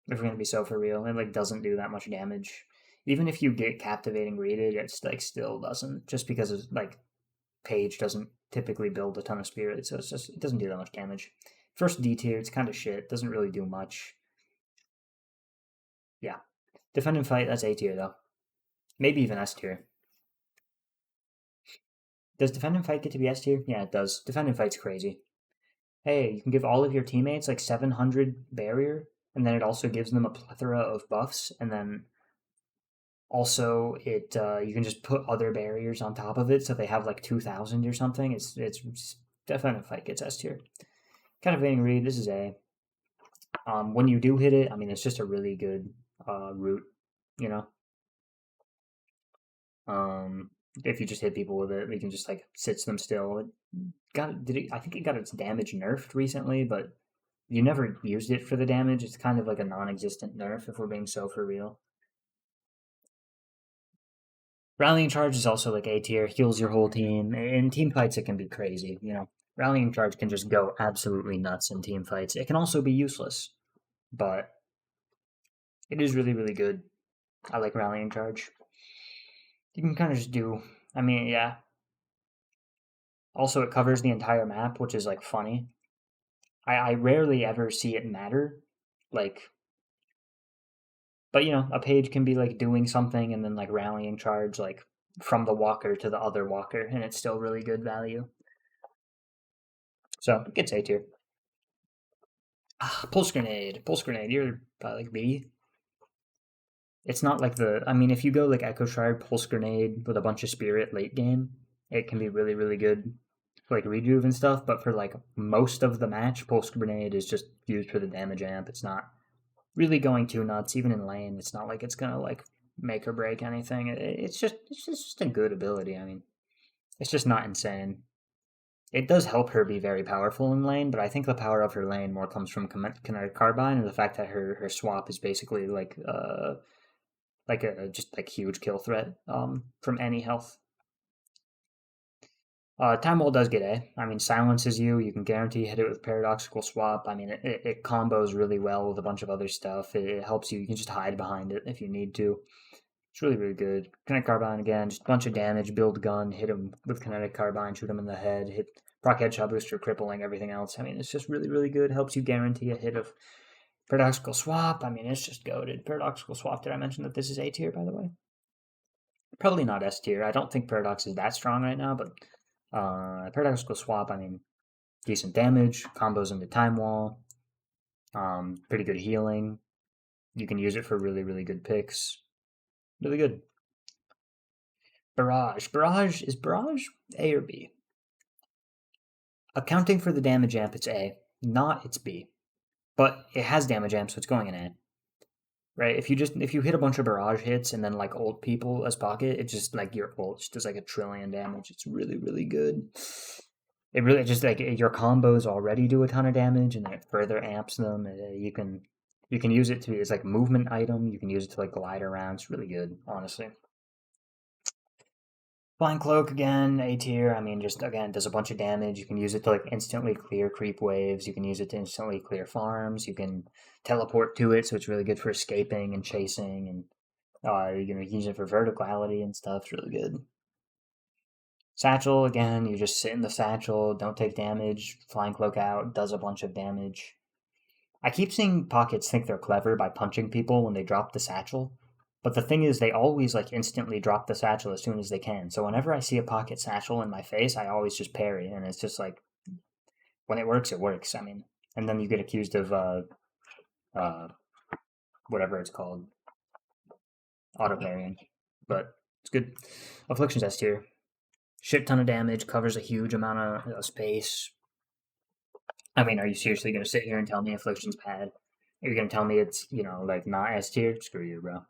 If we're gonna be so for real, it like doesn't do that much damage. Even if you get captivating greeted, it's like still doesn't. Just because it's like Page doesn't typically build a ton of spirit, so it doesn't do that much damage. First D tier, it's kind of shit. Doesn't really do much. Yeah, defend and fight, that's A tier though. Maybe even S tier. Does defend and fight get to be S tier? Yeah, it does. Defend and fight's crazy. Hey, you can give all of your teammates like 700 barrier, and then it also gives them a plethora of buffs, and then also it you can just put other barriers on top of it, so they have like 2,000 or something. It's defend and fight gets S tier. Kind of vain read. This is A. When you do hit it, I mean, it's just a really good route, you know. If you just hit people with it, you can just like sits them still. I think it got its damage nerfed recently, but you never used it for the damage. It's kind of like a non-existent nerf if we're being so for real. Rallying Charge is also like A tier, heals your whole team. In team fights, it can be crazy, you know. Rallying Charge can just go absolutely nuts in team fights. It can also be useless, but it is really, really good. I like Rallying Charge. You can kind of just do, I mean, yeah. Also, it covers the entire map, which is like funny. I rarely ever see it matter. Like, but you know, a page can be like doing something and then like rallying charge, like from the walker to the other walker, and it's still really good value. So it gets A tier. Pulse grenade. You're probably like B. It's not like the. I mean, if you go like Echo Shard, Pulse Grenade with a bunch of Spirit late game, it can be really, really good for like rejuve and stuff. But for like most of the match, Pulse Grenade is just used for the damage amp. It's not really going too nuts, even in lane. It's not like it's gonna like make or break anything. It's just a good ability. I mean, it's just not insane. It does help her be very powerful in lane, but I think the power of her lane more comes from kinetic carbine and the fact that her swap is basically like a just like huge kill threat from any health. Time Wall does get A. I mean, silences you. You can guarantee hit it with paradoxical swap. I mean, it combos really well with a bunch of other stuff. It helps you. You can just hide behind it if you need to. It's really, really good. Kinetic Carbine again, just a bunch of damage. Build gun, hit him with Kinetic Carbine, shoot him in the head, hit proc headshot booster, crippling, everything else. I mean, it's just really, really good. Helps you guarantee a hit of paradoxical swap. I mean, it's just goaded. Paradoxical swap. Did I mention that this is A tier, by the way? Probably not S tier. I don't think Paradox is that strong right now, but paradoxical swap. I mean, decent damage, combos into Time Wall, pretty good healing. You can use it for really, really good picks. Really good. Barrage. Barrage A or B? Accounting for the damage amp, it's A. Not, it's B. But it has damage amp, so it's going in A. Right? If you hit a bunch of barrage hits and then like ult people as pocket, it's just like your ult just does like a trillion damage. It's really, really good. It really just like your combos already do a ton of damage, and then it further amps them. You can use it to as like movement item. You can use it to like glide around. It's really good, honestly. Flying Cloak again, A tier. I mean, just again does a bunch of damage. You can use it to like instantly clear creep waves. You can use it to instantly clear farms. You can teleport to it, so it's really good for escaping and chasing. And you can use it for verticality and stuff. It's really good. Satchel, again, you just sit in the satchel, don't take damage, flying cloak out, does a bunch of damage. I keep seeing pockets think they're clever by punching people when they drop the satchel, but the thing is they always like instantly drop the satchel as soon as they can. So whenever I see a pocket satchel in my face, I always just parry, and it's just like when it works, it works. I mean, and then you get accused of uh whatever it's called, auto parrying, but it's good. Affliction's S tier. Shit ton of damage, covers a huge amount of space. I mean, are you seriously going to sit here and tell me Affliction's bad? Are you going to tell me it's, like not S tier? Screw you, bro.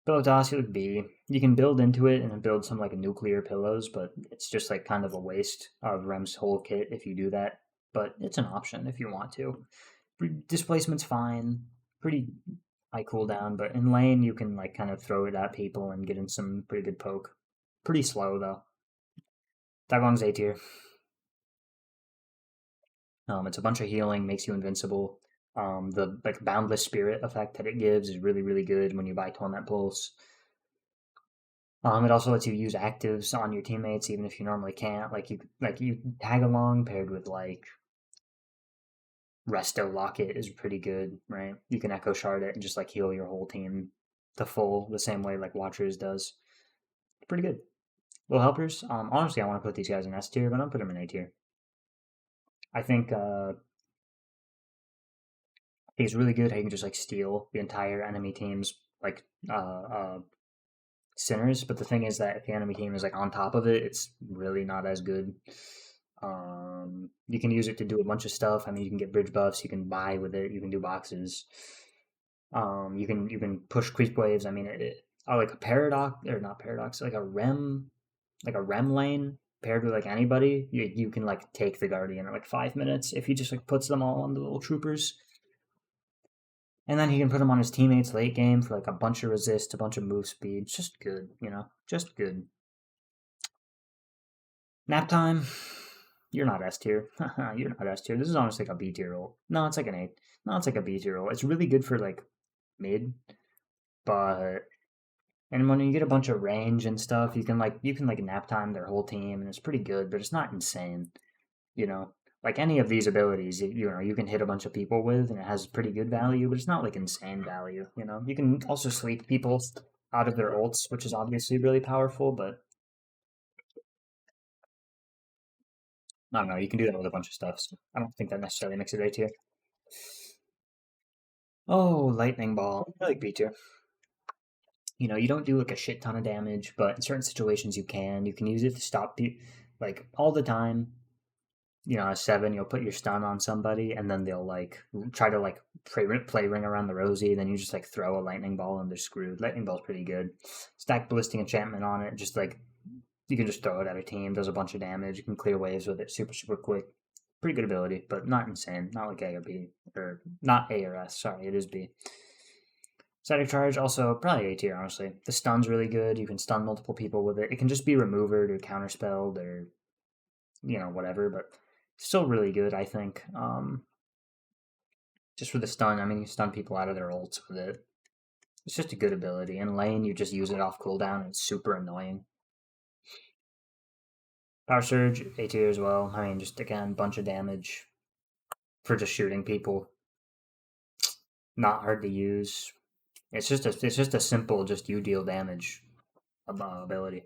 Pillow Toss, it would be. You can build into it and build some like nuclear pillows, but it's just like kind of a waste of Rem's whole kit if you do that. But it's an option if you want to. Displacement's fine. Pretty high cooldown, but in lane you can like kind of throw it at people and get in some pretty good poke. Pretty slow though. Dagon's A tier. It's a bunch of healing, makes you invincible. The like boundless spirit effect that it gives is really, really good when you buy Torment Pulse. It also lets you use actives on your teammates even if you normally can't. Like you tag along paired with like Resto Locket is pretty good, right? You can Echo Shard it and just like heal your whole team to full the same way like Watchers does. Pretty good. Little helpers. Honestly, I want to put these guys in S tier, but I'll put them in A tier. I think it's really good how you can just like steal the entire enemy team's like sinners. But the thing is that if the enemy team is like on top of it, it's really not as good. You can use it to do a bunch of stuff. I mean, you can get bridge buffs. You can buy with it. You can do boxes. You can push creep waves. I mean, like a paradox or not paradox, like a rem lane paired with like anybody. You can like take the guardian in like 5 minutes if he just like puts them all on the little troopers. And then he can put them on his teammates late game for like a bunch of resist, a bunch of move speed. Just good, just good. Nap time. You're not S tier. You're not S tier. This is honestly like a B tier roll. No, it's like an A. No, it's like a B tier roll. It's really good for like mid, but and when you get a bunch of range and stuff, you can like nap time their whole team, and it's pretty good, but it's not insane. You know, like any of these abilities, you can hit a bunch of people with, and it has pretty good value, but it's not like insane value. You can also sleep people out of their ults, which is obviously really powerful, but I don't know. You can do that with a bunch of stuff. So I don't think that necessarily makes it A tier. Oh, lightning ball, I like B tier. You don't do like a shit ton of damage, but in certain situations you can. You can use it to stop people like all the time. A seven, you'll put your stun on somebody, and then they'll like try to like play ring around the rosy. Then you just like throw a lightning ball, and they're screwed. Lightning ball's pretty good. Stack ballistic enchantment on it, just like you can just throw it at a team. Does a bunch of damage. You can clear waves with it, super super quick. Pretty good ability, but not insane. Not like A or B, or not A or S. Sorry, it is B. Static charge also probably A tier, honestly. The stun's really good. You can stun multiple people with it. It can just be removered or counterspelled or whatever, but still really good, I think. Just for the stun, I mean, you stun people out of their ults with it. It's just a good ability. In lane, you just use it off cooldown, and it's super annoying. Power Surge, A tier as well. I mean, just again, bunch of damage for just shooting people. Not hard to use. It's just a simple, just you deal damage ability.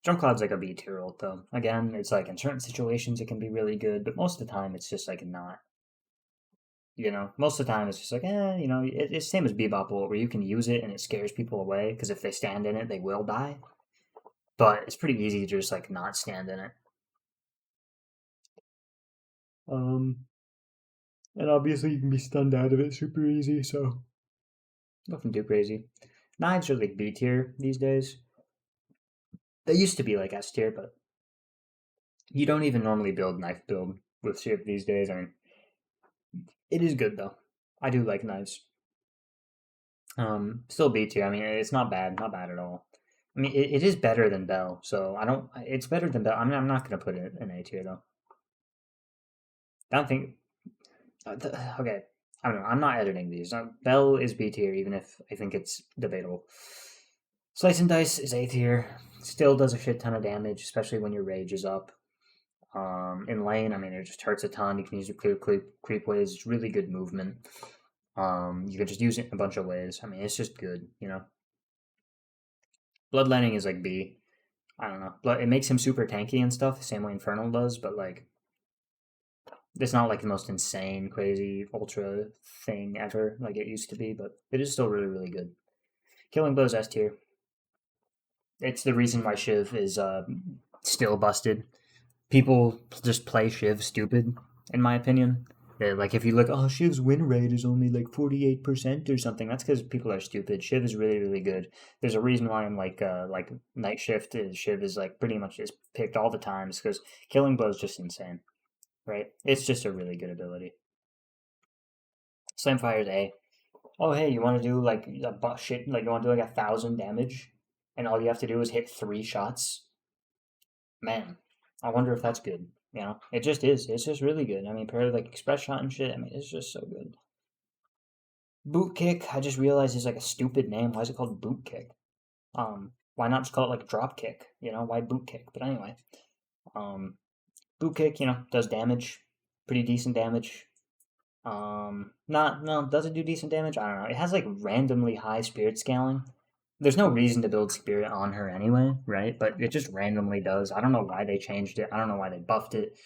Jump Cloud's like a B tier ult though. Again, it's like in certain situations it can be really good, but most of the time it's just like not. Most of the time it's just like, it's same as Bebop ult where you can use it and it scares people away because if they stand in it, they will die. But it's pretty easy to just like not stand in it. Um, and obviously you can be stunned out of it super easy, so nothing too crazy. Knives are like B tier these days. They used to be like S tier, but you don't even normally build knife build with Shiv these days. I mean, it is good though. I do like knives. Still B tier. I mean, it's not bad at all. I mean, it is better than Bell, so I don't. It's better than Bell. I'm not gonna put it in A tier though. I don't think. Okay, I don't know. I'm not editing these. Bell is B tier, even if I think it's debatable. Slice and Dice is A tier. Still does a shit ton of damage, especially when your rage is up. In lane, I mean, it just hurts a ton. You can use your clear creep ways. It's really good movement. You can just use it in a bunch of ways. I mean, it's just good. Bloodletting is like B. I don't know. It makes him super tanky and stuff, the same way Infernal does, but like, it's not like the most insane, crazy, ultra thing ever like it used to be, but it is still really, really good. Killing Blow's S tier. It's the reason why Shiv is still busted. People just play Shiv stupid, in my opinion. Like if you look, oh, Shiv's win rate is only like 48% or something. That's because people are stupid. Shiv is really, really good. There's a reason why I'm like night shift is Shiv is like pretty much is picked all the times because Killing Blow is just insane, right? It's just a really good ability. Slamfire's A. Oh hey, you want to do like a shit like you want to do like 1,000 damage, and all you have to do is hit 3 shots. Man, I wonder if that's good. It just is. It's just really good. I mean, paired with like express shot and shit. I mean, it's just so good. Boot kick. I just realized is like a stupid name. Why is it called boot kick? Why not just call it like drop kick? Why boot kick? But anyway, um, boot kick. Does damage, pretty decent damage. Not no, does it do decent damage? I don't know. It has like randomly high spirit scaling. There's no reason to build spirit on her anyway, right? But it just randomly does. I don't know why they changed it. I don't know why they buffed it.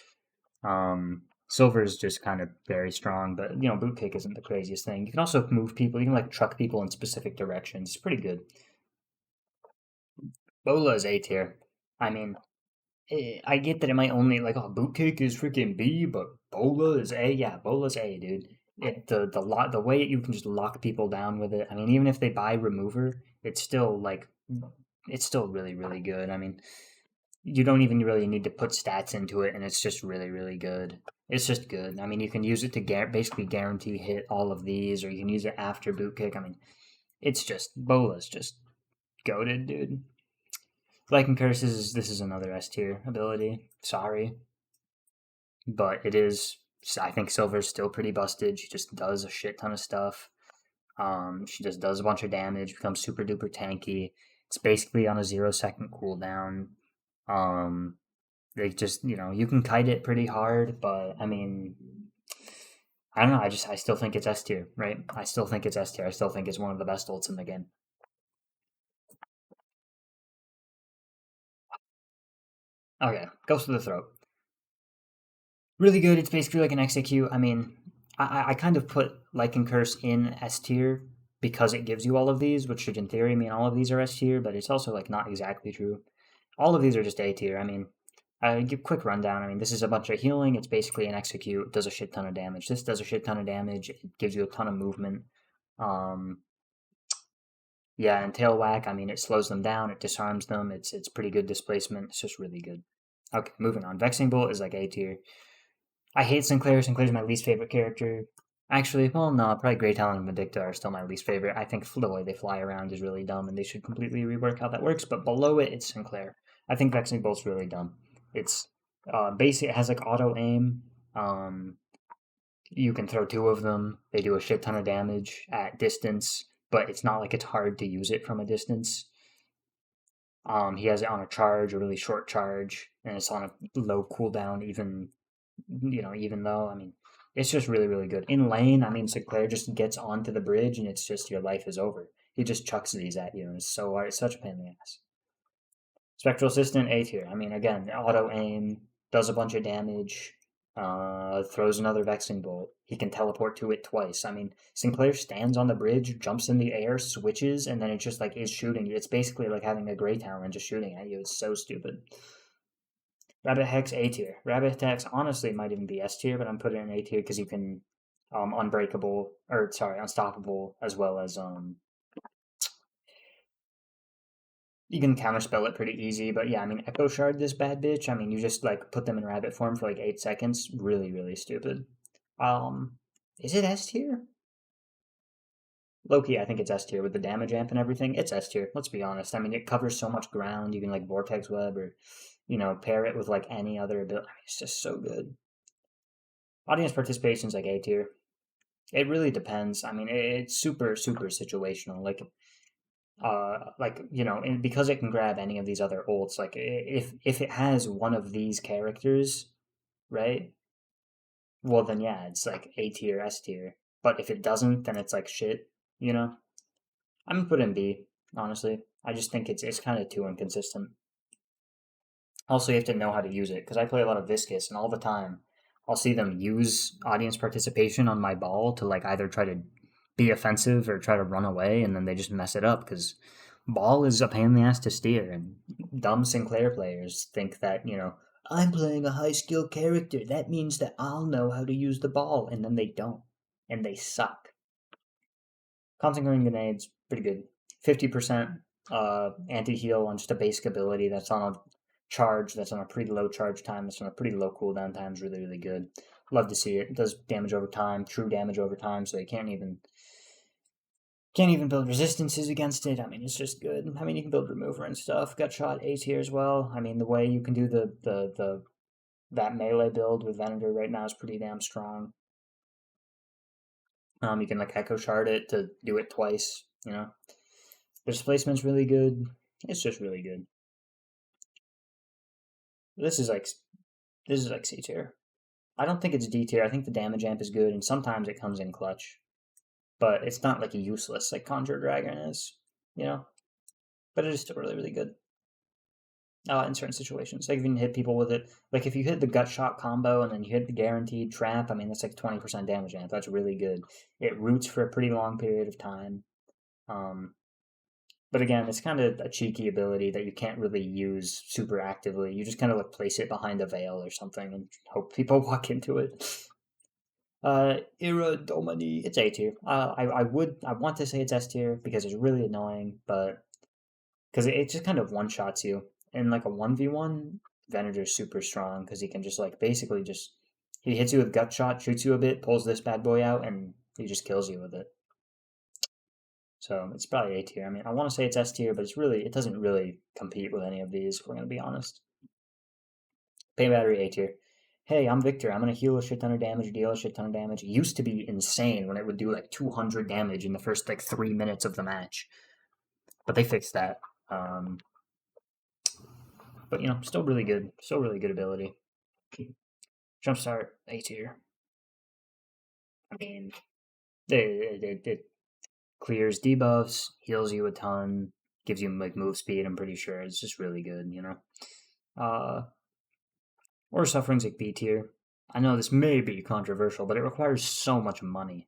Silver is just kind of very strong, but boot kick isn't the craziest thing. You can also move people. You can like truck people in specific directions. It's pretty good. Bola is A tier. I mean, I get that it might only like boot kick is freaking B, but Bola is A. Yeah, Bola's A, dude. The way you can just lock people down with it. I mean, even if they buy remover, it's still really, really good. I mean, you don't even really need to put stats into it, and it's just really, really good. It's just good. I mean, you can use it to basically guarantee hit all of these, or you can use it after boot kick. I mean, it's just Bola's just goaded, dude. Like and Curses, this is another S tier ability. Sorry, but it is. I think Silver's still pretty busted. She just does a shit ton of stuff. She just does a bunch of damage, becomes super duper tanky. It's basically on a 0 second cooldown. They just you can kite it pretty hard, but I mean, I don't know. I still think it's S tier, right? I still think it's S tier. I still think it's one of the best ults in the game. Okay, Ghost to the Throat. Really good. It's basically like an execute. I mean, I kind of put Lycan Curse in S tier because it gives you all of these, which should in theory mean all of these are S tier, but it's also like not exactly true. All of these are just A tier. I mean, give quick rundown. I mean, this is a bunch of healing. It's basically an execute. It does a shit ton of damage. This does a shit ton of damage. It gives you a ton of movement. Um, yeah, and tail whack. I mean, it slows them down. It disarms them. It's pretty good displacement. It's just really good. Okay, moving on. Vexing Bolt is like A tier. I hate Sinclair. Sinclair's my least favorite character. Actually, well, no, probably Grey Talon and Vindicta are still my least favorite. I think the way they fly around is really dumb, and they should completely rework how that works. But below it, it's Sinclair. I think Vexing Bolt's really dumb. It's basic. It has like auto aim. You can throw two of them. They do a shit ton of damage at distance, but it's not like it's hard to use it from a distance. He has it on a charge, a really short charge, and it's on a low cooldown. Even though I mean, it's just really, really good in lane. I mean, Sinclair just gets onto the bridge, and it's just your life is over. He just chucks these at you, and it's such a pain in the ass. Spectral Assistant, A tier. I mean, again, auto aim, does a bunch of damage, throws another Vexing Bolt. He can teleport to it twice. I mean, Sinclair stands on the bridge, jumps in the air, switches, and then it just like is shooting you. It's basically like having a Grey Talon just shooting at you. It's so stupid. Rabbit Hex, A tier. Rabbit Hex, honestly, might even be S tier, but I'm putting it in A tier because you can unbreakable, or sorry, unstoppable, as well as you can counterspell it pretty easy, but yeah, I mean, Echo Shard this bad bitch. I mean, you just like put them in rabbit form for like 8 seconds. Really, really stupid. Um, is it S tier? Loki, I think it's S tier with the damage amp and everything. It's S tier. Let's be honest. I mean, it covers so much ground. You can like Vortex Web or, pair it with like any other ability. I mean, it's just so good. Audience participation is like A tier. It really depends. I mean, it's super, super situational. And because it can grab any of these other ults, like if it has one of these characters, right? Well, then yeah, it's like A tier, S tier. But if it doesn't, then it's like shit. You know, I'm gonna put in B. Honestly, I just think it's kind of too inconsistent. Also, you have to know how to use it because I play a lot of Viscous, and all the time I'll see them use audience participation on my ball to like either try to be offensive or try to run away, and then they just mess it up because ball is a pain in the ass to steer, and dumb Sinclair players think that I'm playing a high skill character. That means that I'll know how to use the ball, and then they don't, and they suck. Concentrating grenades, pretty good. 50% anti heal on just a basic ability that's on a charge, that's on a pretty low charge time, that's on a pretty low cooldown time is really, really good. Love to see it. It does damage over time, true damage over time, so you can't even build resistances against it. I mean, it's just good. I mean, you can build remover and stuff. Gut shot A tier as well. I mean, the way you can do the that melee build with Venator right now is pretty damn strong. You can like Echo Shard it to do it twice. The displacement's really good. It's just really good. This is like C tier. I don't think it's D tier. I think the damage amp is good, and sometimes it comes in clutch, but it's not like useless like Conjure Dragon is. You know, but it is still really really good. In certain situations, like if you can hit people with it, like if you hit the gut shot combo and then you hit the guaranteed trap, I mean that's like 20% damage amp. That's really good. It roots for a pretty long period of time. Um, But again, it's kind of a cheeky ability that you can't really use super actively. You just kind of like place it behind a veil or something and hope people walk into it. Ira Domini, it's A tier. I want to say it's S tier because it's really annoying, but because it just kind of one shots you in like a 1v1. Venator's super strong because he can just like basically just he hits you with gut shot, shoots you a bit, pulls this bad boy out, and he just kills you with it. So it's probably A tier. I mean, I want to say it's S tier, but it doesn't really compete with any of these, if we're going to be honest. Pain Battery, A tier. Hey, I'm Victor. I'm going to heal a shit ton of damage, deal a shit ton of damage. It used to be insane when it would do like 200 damage in the first like 3 minutes of the match. But they fixed that. But, still really good. Still really good ability. Jumpstart, A tier. I mean, it clears debuffs, heals you a ton, gives you like move speed. I'm pretty sure it's just really good. Or Suffering's like B tier. I know this may be controversial, but it requires so much money.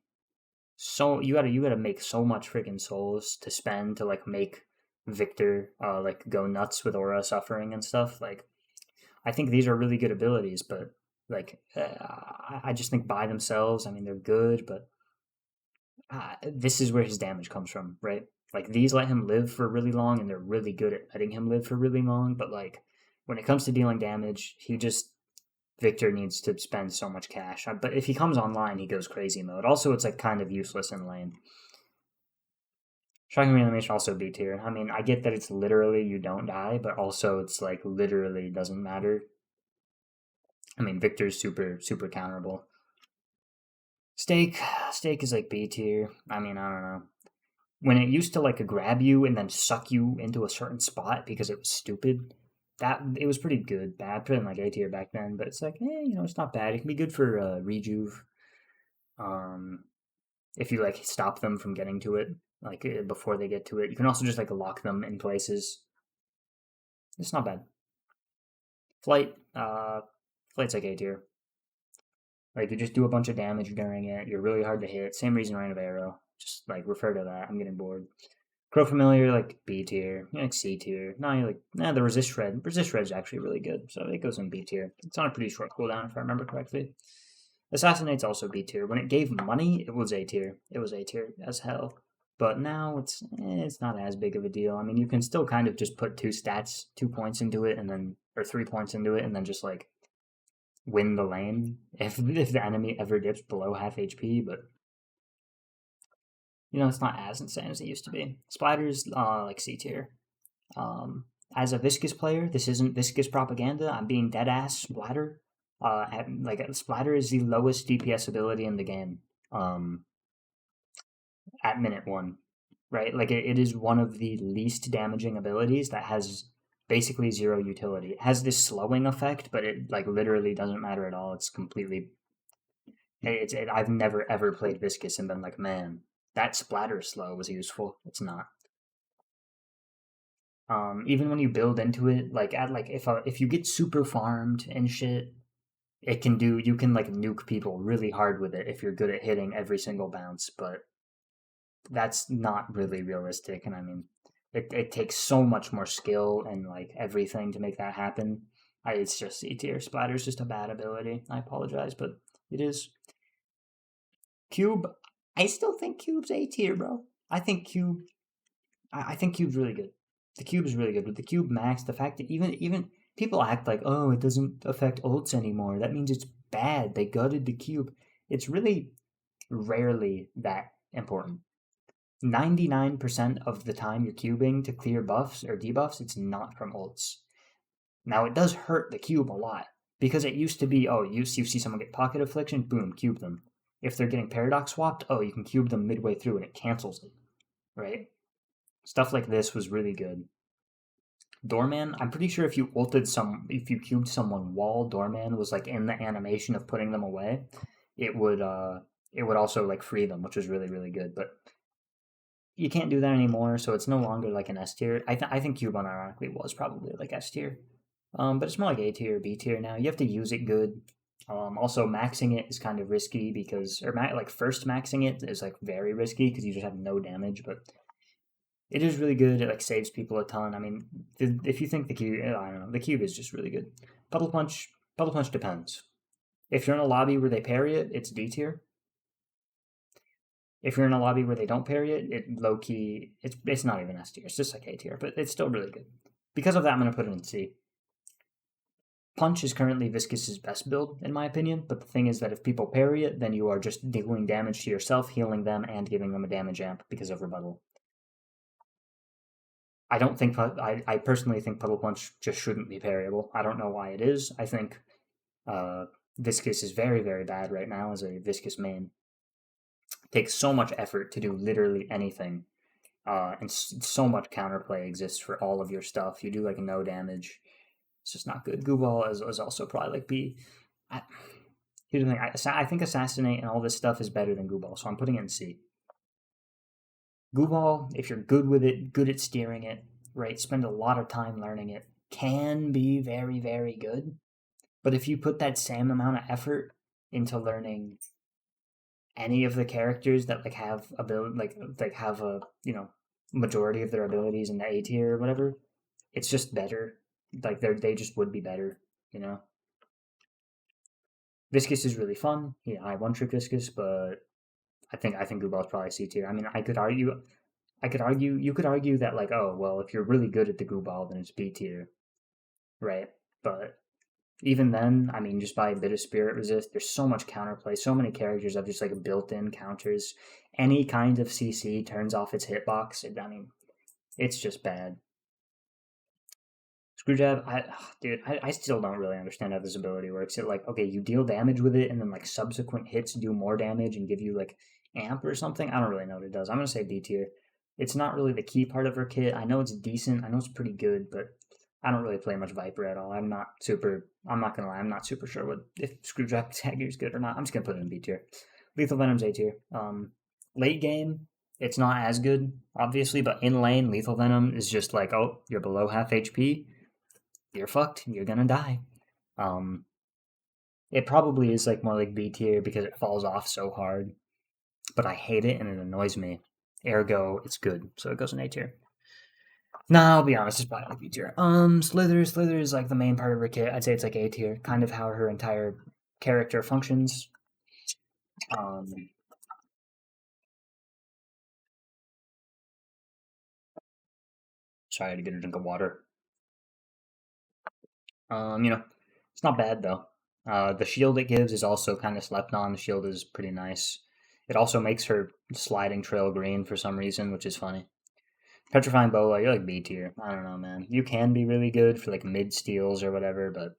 So you gotta make so much freaking souls to spend to like make Victor like go nuts with Aura Suffering and stuff. Like I think these are really good abilities, but like I just think by themselves, I mean they're good, but this is where his damage comes from, right? Like these let him live for really long, and they're really good at letting him live for really long. But like when it comes to dealing damage, Victor needs to spend so much cash. But if he comes online, he goes crazy mode. Also, it's like kind of useless in lane. Shocking Reanimation also B tier. I mean, I get that it's literally you don't die, but also it's like literally doesn't matter. I mean, Victor's super super counterable. Steak is like B tier. I mean, I don't know. When it used to like grab you and then suck you into a certain spot because it was stupid, that it was pretty good. Bad, put in like A tier back then, but it's like, it's not bad. It can be good for rejuve. Um, if you like stop them from getting to it, like before they get to it, you can also just like lock them in places. It's not bad. Flight, flight's like A tier. Like you just do a bunch of damage during it. You're really hard to hit. Same reason Rain of Arrow. Just like refer to that. I'm getting bored. Crow Familiar, like B tier. Like C tier. No, you're like, nah, the Resist Shred. Resist Shred's actually really good, so it goes in B tier. It's on a pretty short cooldown if I remember correctly. Assassinate's also B tier. When it gave money, it was A tier. It was A tier as hell. But now it's not as big of a deal. I mean, you can still kind of just put 2 points into it, and then or 3 points into it, and then just like win the lane if the enemy ever dips below half HP. But it's not as insane as it used to be. Splatter's like C tier. As a Viscous player, this isn't Viscous propaganda. I'm being dead ass. Splatter. Splatter is the lowest DPS ability in the game. At minute 1, right? Like it is one of the least damaging abilities that has basically zero utility. It has this slowing effect, but it like literally doesn't matter at all. It's completely. I've never ever played Viscous and been like, man, that splatter slow was useful. It's not. Even when you build into it, like if you get super farmed and shit, you can like nuke people really hard with it if you're good at hitting every single bounce, but that's not really realistic. And I mean, it takes so much more skill and like everything to make that happen. It's just C tier. Splatter's just a bad ability. I apologize, but it is. Cube, I still think Cube's A tier, bro. I think Cube. I think Cube's really good. The Cube is really good. With the Cube Max, the fact that even people act like, oh, it doesn't affect ults anymore. That means it's bad. They gutted the Cube. It's really rarely that important. 99% of the time you're cubing to clear buffs or debuffs, it's not from ults. Now, it does hurt the cube a lot, because it used to be, oh, you see someone get Pocket Affliction, boom, cube them. If they're getting Paradox swapped, oh, you can cube them midway through and it cancels it, right? Stuff like this was really good. Doorman, I'm pretty sure if you cubed someone while Doorman was like in the animation of putting them away, it would also like free them, which was really, really good. But you can't do that anymore, so it's no longer like an S tier. I think Cube ironically was probably like S tier, but it's more like A tier, B tier now. You have to use it good. Also, maxing it is kind of risky first maxing it is like very risky because you just have no damage. But it is really good. It like saves people a ton. I mean, if you think the cube, I don't know, the cube is just really good. Puddle punch depends. If you're in a lobby where they parry it, it's D tier. If you're in a lobby where they don't parry it, it low key, it's not even S tier. It's just like A tier, but it's still really good. Because of that, I'm gonna put it in C. Punch is currently Viscous's best build, in my opinion. But the thing is that if people parry it, then you are just dealing damage to yourself, healing them, and giving them a damage amp because of rebuttal. I personally think Puddle Punch just shouldn't be parryable. I don't know why it is. I think Viscous is very, very bad right now as a Viscous main. Takes so much effort to do literally anything, and so much counterplay exists for all of your stuff. You do like no damage. It's just not good. Gooball is also probably like B. Here's the thing. I think Assassinate and all this stuff is better than Gooball, so I'm putting it in C. Gooball, if you're good with it, good at steering it, right, spend a lot of time learning it, can be very, very good. But if you put that same amount of effort into learning any of the characters that like have ability, like have a majority of their abilities in the A tier or whatever, it's just better. Like they just would be better, Viscous is really fun. I one trick Viscous, but I think Gooball is probably C tier. I mean, you could argue that like, oh well, if you're really good at the Gooball, then it's B tier, right? But even then, I mean, just by a bit of Spirit Resist, there's so much counterplay, so many characters have just like built-in counters. Any kind of CC turns off its hitbox. I mean, it's just bad. Screwjab, I still don't really understand how this ability works. It like, okay, you deal damage with it, and then like subsequent hits do more damage and give you like amp or something. I don't really know what it does. I'm gonna say B tier. It's not really the key part of her kit. I know it's decent. I know it's pretty good, but I don't really play much Viper at all. I'm not gonna lie. I'm not super sure if Screwdrop Dagger is good or not. I'm just gonna put it in B tier. Lethal Venom's A tier. Late game, it's not as good, obviously, but in lane, Lethal Venom is just like, oh, you're below half HP. you're fucked. You're gonna die. Um, it probably is like more like B tier because it falls off so hard, but I hate it and it annoys me. Ergo, it's good, so it goes in A tier. No, I'll be honest, it's probably like B tier. Slither is like the main part of her kit. I'd say it's like A tier, kind of how her entire character functions. Um, sorry, I had to get a drink of water. You know, it's not bad though. The shield it gives is also kind of slept on. The shield is pretty nice. It also makes her sliding trail green for some reason, which is funny. Petrifying Bola, you're like B tier. I don't know, man. You can be really good for like mid steals or whatever, but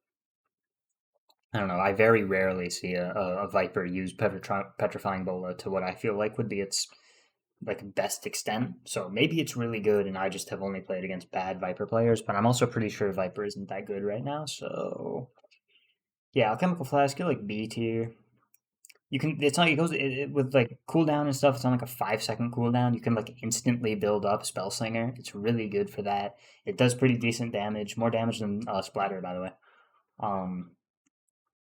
I don't know. I very rarely see a Viper use Petrifying Bola to what I feel like would be its like best extent. So maybe it's really good, and I just have only played against bad Viper players. But I'm also pretty sure Viper isn't that good right now. So yeah, Alchemical Flask, you're like B tier. You can. It's not. It goes with like cooldown and stuff. It's on like a 5 second cooldown. You can like instantly build up Spellslinger. It's really good for that. It does pretty decent damage, more damage than Splatter, by the way. Um,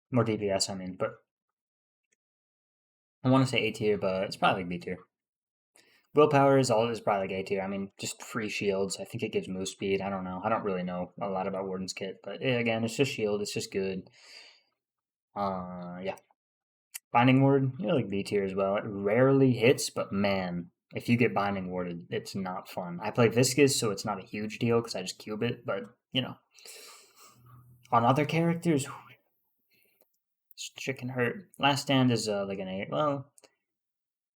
more DPS, I mean. But I want to say A tier, but it's probably like B tier. Willpower is probably like A tier. I mean, just free shields. I think it gives move speed. I don't know. I don't really know a lot about Warden's kit, but again, it's just shield. It's just good. Yeah. Binding Ward, you're like B tier as well. It rarely hits, but man, if you get Binding Warded, it's not fun. I play Viscous, so it's not a huge deal because I just cube it, but you know, on other characters, shit can hurt. Last Stand is like an 8. Well,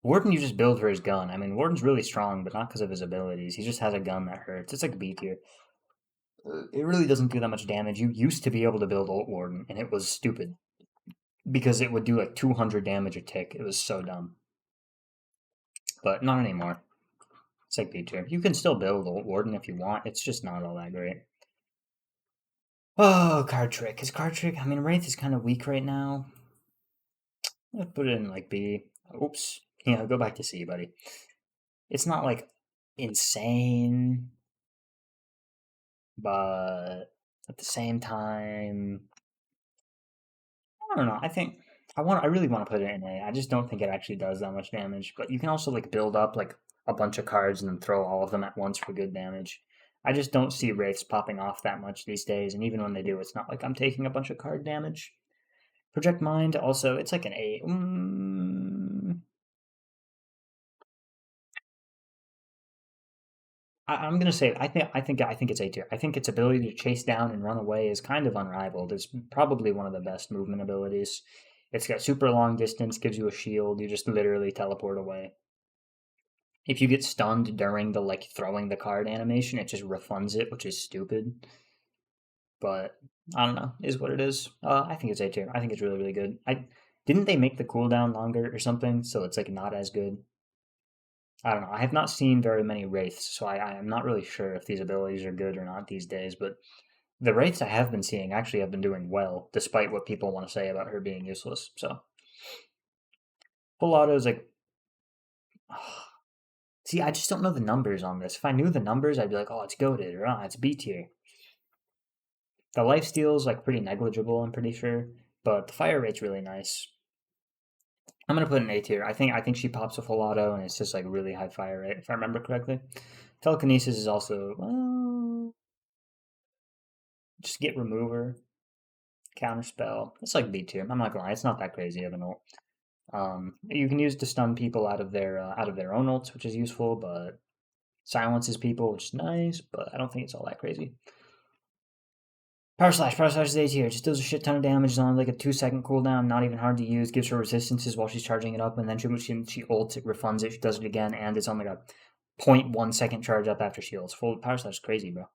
Warden you just build for his gun. I mean, Warden's really strong, but not because of his abilities. He just has a gun that hurts. It's like B tier. It really doesn't do that much damage. You used to be able to build Ult Warden, and it was stupid because it would do like 200 damage a tick. It was so dumb. But not anymore. It's like B tier. You can still build Ult Warden if you want. It's just not all that great. Oh, Card Trick. His Card Trick, I mean, Wraith is kind of weak right now. Let's put it in like B. Oops. Yeah, go back to C, buddy. It's not like insane, but at the same time, I don't know. I really want to put it in A. I just don't think it actually does that much damage. But you can also like build up like a bunch of cards and then throw all of them at once for good damage. I just don't see Wraiths popping off that much these days, and even when they do, it's not like I'm taking a bunch of card damage. Project Mind also, it's like an A. I'm gonna say I think it's A tier. I think its ability to chase down and run away is kind of unrivaled. It's probably one of the best movement abilities. It's got super long distance, gives you a shield. You just literally teleport away. If you get stunned during the like throwing the card animation, it just refunds it, which is stupid. But I don't know, is what it is. I think it's A tier. I think it's really really good. I didn't they make the cooldown longer or something, so it's like not as good. I don't know. I have not seen very many wraiths, so I'm not really sure if these abilities are good or not these days. But the wraiths I have been seeing actually have been doing well, despite what people want to say about her being useless. So full auto is like, see, I just don't know the numbers on this. If I knew the numbers, I'd be like, oh, it's goaded or it's B tier. The lifesteal is like pretty negligible, I'm pretty sure, but the fire rate's really nice. I'm gonna put an A tier. I think she pops a full auto, and it's just like really high fire rate, if I remember correctly. Telekinesis is also well, just get remover, counter spell. It's like B tier. I'm not gonna lie, it's not that crazy of an ult. You can use to stun people out of their own ults, which is useful, but silences people, which is nice. But I don't think it's all that crazy. Power Slash is A tier. Just does a shit ton of damage. It's on like a 2 second cooldown. Not even hard to use. Gives her resistances while she's charging it up, and then she ults it, refunds it. She does it again, and it's on like a 0.1 second charge up after she ults. Full Power Slash is crazy, bro.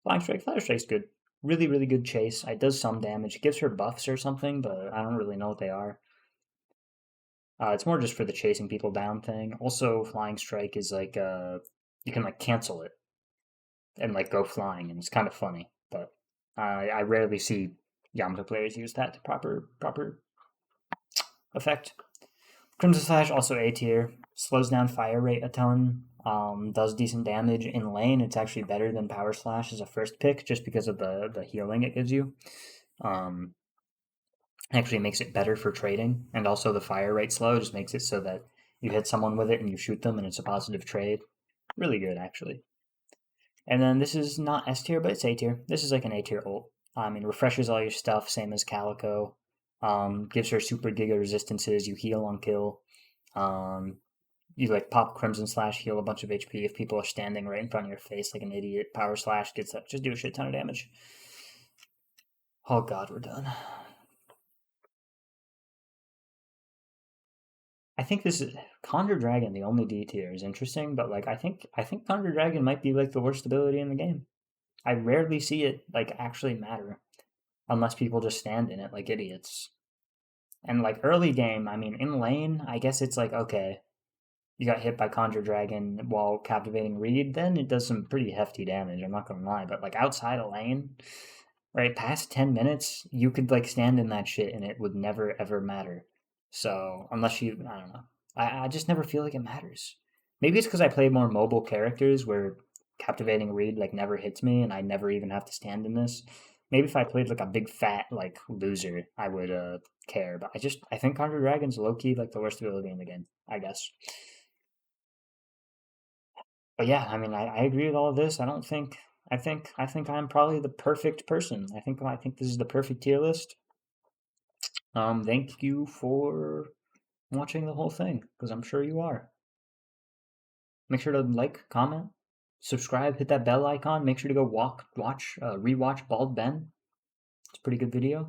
Fire Strike's good. Really, really good chase. It does some damage. It gives her buffs or something, but I don't really know what they are. It's more just for the chasing people down thing. Also, Flying Strike is like you can like cancel it and like go flying, and it's kind of funny. But I rarely see Yamato players use that to proper effect. Crimson Slash also A tier. Slows down fire rate a ton. Does decent damage in lane. It's actually better than Power Slash as a first pick just because of the healing it gives you. Um, actually makes it better for trading, and also the fire rate slow just makes it so that you hit someone with it and you shoot them and it's a positive trade. Really good, actually. And then this is not S tier, but it's A tier. This is like an A tier ult. I mean, refreshes all your stuff, same as Calico. Gives her super giga resistances. You heal on kill. Um, you like pop Crimson Slash, heal a bunch of HP if people are standing right in front of your face like an idiot. Power Slash gets up, just do a shit ton of damage. Oh god, we're done. I think this is Conjure Dragon, the only D tier, is interesting, but like I think Conjure Dragon might be like the worst ability in the game. I rarely see it like actually matter unless people just stand in it like idiots. And like early game, I mean in lane, I guess it's like okay, you got hit by Conjure Dragon while captivating Reed, then it does some pretty hefty damage, I'm not gonna lie. But like outside of lane, right, past 10 minutes, you could like stand in that shit and it would never ever matter. So unless you, I don't know, I just never feel like it matters. Maybe it's because I play more mobile characters where captivating Reed like never hits me and I never even have to stand in this. Maybe if I played like a big fat like loser, I would care. But I think Conjure Dragon's low key like the worst ability in the game, I guess. But yeah, I mean, I agree with all of this. I don't think I think I'm probably the perfect person. I think this is the perfect tier list. Thank you for watching the whole thing because I'm sure you are. Make sure to like, comment, subscribe, hit that bell icon. Make sure to go rewatch Bald Ben. It's a pretty good video.